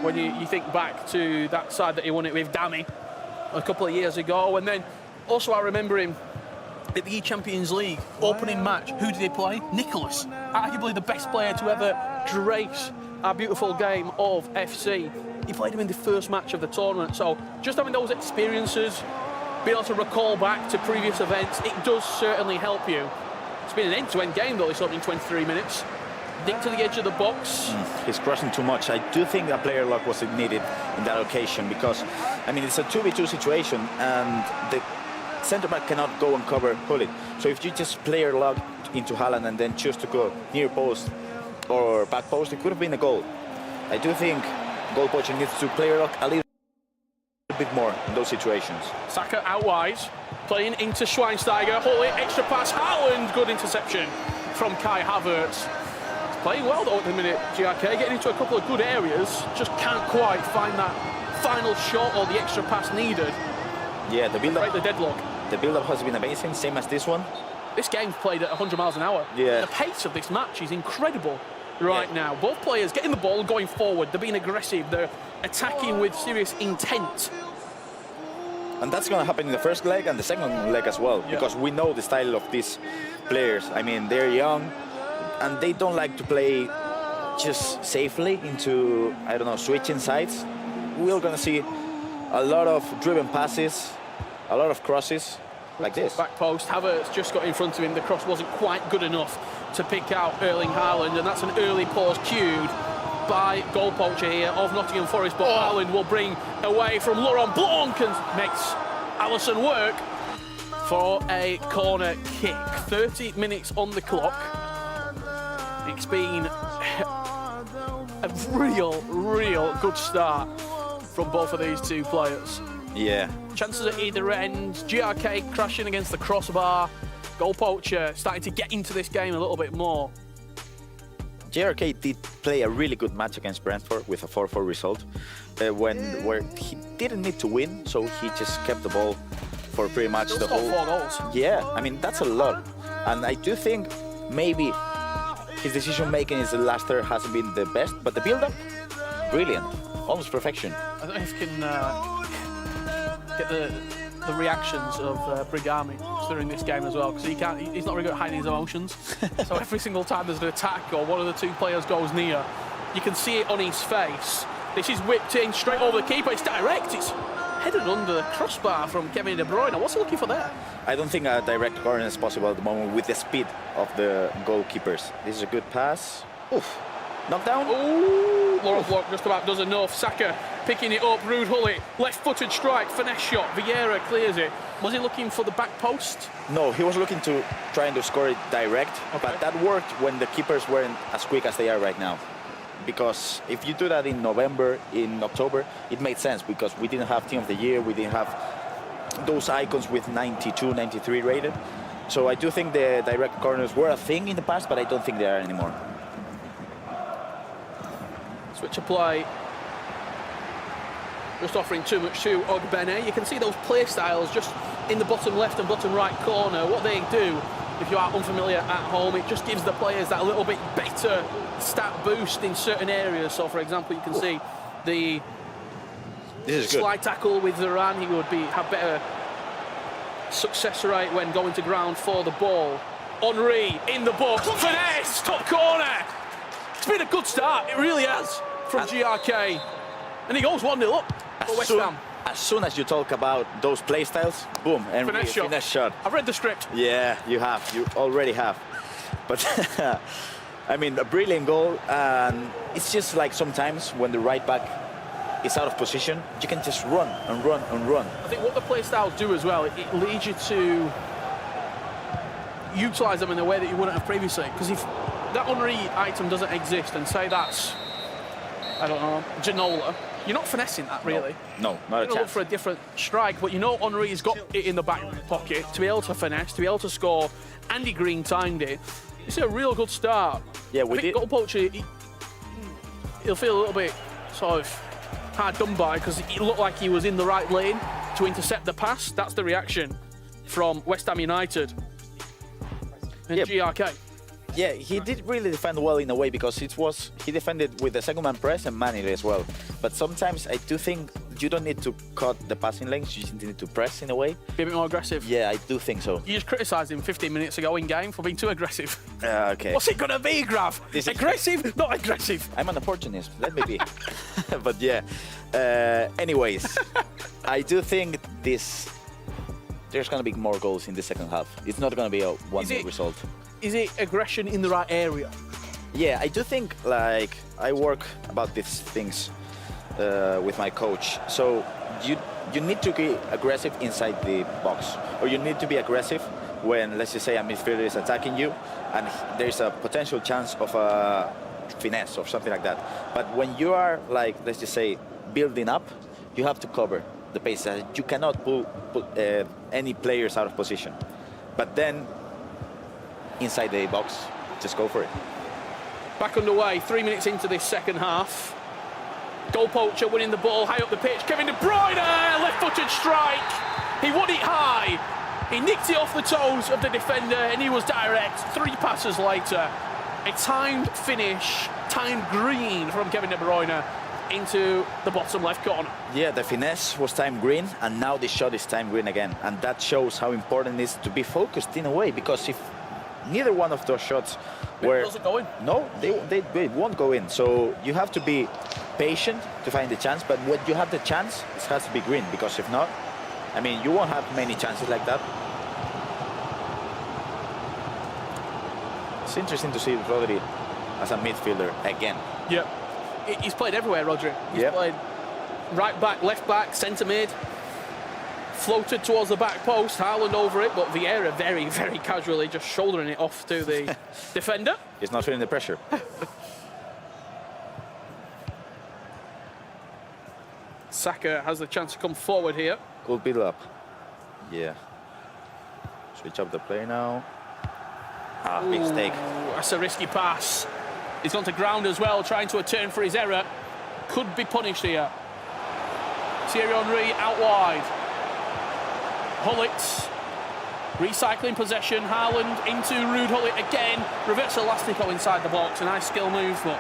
When you think back to that side that he won it with Dammy a couple of years ago. And then also I remember him at the E-Champions League opening match. Who did he play? Nicholas, arguably the best player to ever grace our beautiful game of FC. He played him in the first match of the tournament. So just having those experiences, being able to recall back to previous events, it does certainly help you. It's been an end-to-end game though, this opening 23 minutes. Dick to the edge of the box. He's crossing too much. I do think that player luck was needed in that occasion because, I mean, it's a 2v2 situation and the centre-back cannot go and cover Hullet. So if you just player luck into Haaland and then choose to go near post or back post, it could have been a goal. I do think Goal Poacher needs to player luck a little bit more in those situations. Saka out wide, playing into Schweinsteiger. Hullet, extra pass, Haaland, good interception from Kai Havertz. Playing well though at the minute, GRK, getting into a couple of good areas, just can't quite find that final shot or the extra pass needed. Yeah, the build-up. Break the deadlock. The build-up has been amazing, same as this one. This game's played at 100 miles an hour. Yeah. The pace of this match is incredible right now. Both players getting the ball, going forward. They're being aggressive. They're attacking with serious intent. And that's going to happen in the first leg and the second leg as well, because we know the style of these players. I mean, they're young and they don't like to play just safely into, I don't know, switching sides. We're going to see a lot of driven passes, a lot of crosses like this. Back post, Havertz just got in front of him. The cross wasn't quite good enough to pick out Erling Haaland, and that's an early pause cued by Goal Poacher here of Nottingham Forest, but Haaland will bring away from Laurent Blanc and makes Alisson work for a corner kick. 30 minutes on the clock. It's been a real good start from both of these two players. Yeah. Chances at either end. GRK crashing against the crossbar. Goal Poacher starting to get into this game a little bit more. GRK did play a really good match against Brentford with a 4-4 result, where he didn't need to win, so he just kept the ball for pretty much the whole. 4 goals. Yeah, I mean that's a lot, and I do think maybe his decision making in the last third hasn't been the best, but the build-up, brilliant, almost perfection. I don't know if you can get the reactions of Brigami during this game as well, because he's not very good at hiding his emotions. So every single time there's an attack or one of the two players goes near, you can see it on his face. This is whipped in straight over the keeper. It's direct. It's headed under the crossbar from Kevin De Bruyne. What's he looking for there? I don't think a direct corner is possible at the moment with the speed of the goalkeepers. This is a good pass. Oof. Knockdown. Ooh, Laurent Blanc just about does enough. Saka picking it up. Ruud Hullet, left-footed strike, finesse shot. Vieira clears it. Was he looking for the back post? No, he was looking to trying to score it direct, but that worked when the keepers weren't as quick as they are right now. Because if you do that in November, in October, it made sense because we didn't have Team of the Year, we didn't have those icons with 92, 93 rated. So I do think the direct corners were a thing in the past, but I don't think they are anymore. Switch of play. Just offering too much to Ogbene. You can see those play styles just in the bottom left and bottom right corner. What they do, if you are unfamiliar at home, it just gives the players that little bit better stat boost in certain areas. So, for example, you can see the slide tackle with Varane. He would have better success rate when going to ground for the ball. Henry in the box. Finesse, top corner. It's been a good start, it really has, from GRK. And he goes 1-0 up for West Ham. As soon as you talk about those play styles, boom, and finesse shot. I've read the script. Yeah, you have. You already have. But, I mean, a brilliant goal. And it's just like sometimes when the right back is out of position, you can just run and run and run. I think what the play styles do as well, it leads you to utilise them in a way that you wouldn't have previously. Because if that Henry item doesn't exist, and say that's, I don't know, Ginola, you're not finessing that, really. No, not a You're going to look chance. for a different strike, but you know Henry's got it in the back pocket to be able to finesse, to be able to score. Andy Green timed it. It's a real good start. Yeah, I think goal poacher, he'll feel a little bit sort of hard done by because he looked like he was in the right lane to intercept the pass. That's the reaction from West Ham United and GRK. Yeah, he did really defend well in a way because he defended with the second man press and manually as well. But sometimes I do think you don't need to cut the passing lanes, you just need to press in a way. Be a bit more aggressive. Yeah, I do think so. You just criticised him 15 minutes ago in game for being too aggressive. Okay. What's it going to be, Grav? Aggressive, not aggressive. I'm an opportunist, let me be. But yeah, anyways, I do think there's going to be more goals in the second half. It's not going to be a 1-0 result. Is it aggression in the right area? Yeah, I do think, like, I work about these things with my coach. So you need to be aggressive inside the box, or you need to be aggressive when, let's just say, a midfielder is attacking you and there's a potential chance of a finesse or something like that. But when you are, like, let's just say, building up, you have to cover the pace. You cannot put any players out of position. But then, inside the box, just go for it. Back underway, 3 minutes into this second half. Goal poacher winning the ball high up the pitch. Kevin De Bruyne, left-footed strike. He won it high. He nicked it off the toes of the defender and he was direct. 3 passes later. A timed finish, timed green from Kevin De Bruyne into the bottom left corner. Yeah, the finesse was time green and now the shot is time green again. And that shows how important it is to be focused in a way, because if neither one of those shots were... Does it go in? No, they won't go in. So you have to be patient to find the chance, but when you have the chance, it has to be green, because if not, I mean, you won't have many chances like that. It's interesting to see Rodri as a midfielder again. Yeah. He's played everywhere, Rodri. He's played right back, left back, centre mid. Floated towards the back post, Haaland over it, but Vieira very, very casually just shouldering it off to the defender. He's not feeling the pressure. Saka has the chance to come forward here. Good build up. Yeah. Switch up the play now. Big mistake. That's a risky pass. He's gone to ground as well, trying to atone for his error. Could be punished here. Thierry Henry out wide. Hullet recycling possession. Haaland into Ruud Hullet again. Reverse elastico inside the box. A nice skill move, but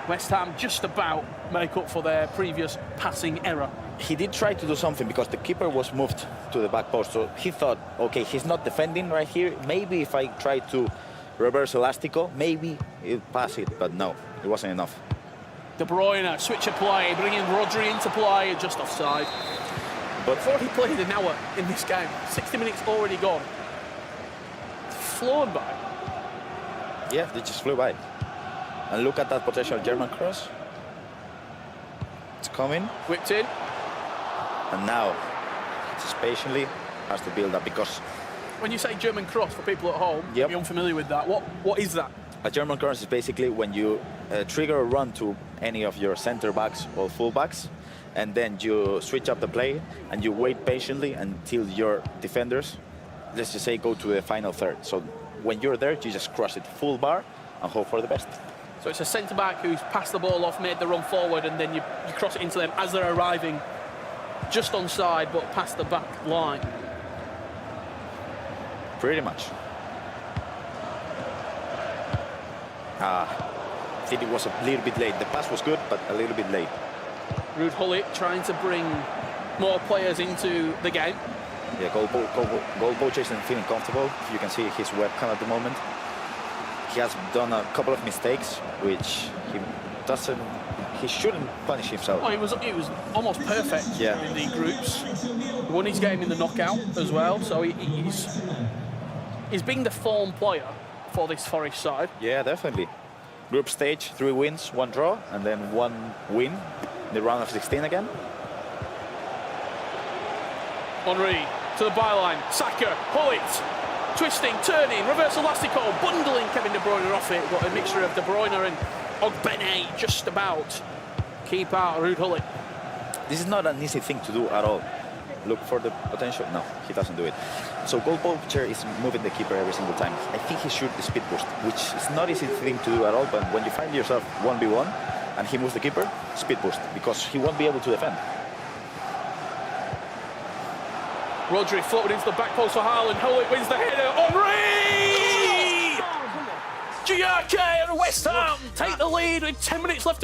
West Ham just about make up for their previous passing error. He did try to do something because the keeper was moved to the back post. So he thought, okay, he's not defending right here. Maybe if I try to reverse elastico, maybe he'll pass it. But no, it wasn't enough. De Bruyne, switch of play, bringing Rodri into play, just offside. But they've already played an hour in this game. 60 minutes already gone. It's flown by. Yeah, they just flew by. And look at that potential German cross. It's coming. Whipped in. And now, just patiently has to build up, because... When you say German cross, for people at home, Yep. be unfamiliar with that, what is that? A German cross is basically when you trigger a run to any of your center backs or full backs, and then you switch up the play and you wait patiently until your defenders, let's just say, go to the final third. So when you're there, you just cross it full bar and hope for the best. So it's a centre-back who's passed the ball off, made the run forward, and then you cross it into them as they're arriving just onside, but past the back line. Pretty much. I think it was a little bit late. The pass was good, but a little bit late. Ruud Hullet trying to bring more players into the game. Yeah, goal poacher isn't feeling comfortable. You can see his webcam at the moment. He has done a couple of mistakes, which he shouldn't punish himself. Oh, it was almost perfect Yeah. in the groups. He won his game in the knockout as well, so he's being the form player for this Forest side. Yeah, definitely. Group stage, 3 wins, 1 draw, and then 1 win in the round of 16 again. Henry to the byline, Saka, Hoyt, twisting, turning, reverse elastico, bundling Kevin De Bruyne off it. What a mixture of De Bruyne and Ogbene just about keep out Ruud Gullit. This is not an easy thing to do at all. Look for the potential. No, he doesn't do it. So goal poacher is moving the keeper every single time. I think he should the speed boost, which is not easy thing to do at all, but when you find yourself 1v1 and he moves the keeper, speed boost, because he won't be able to defend. Rodri floated into the back post for Haaland. Hoyt wins the header. Henry! Giacche and West Ham take the lead with 10 minutes left to play.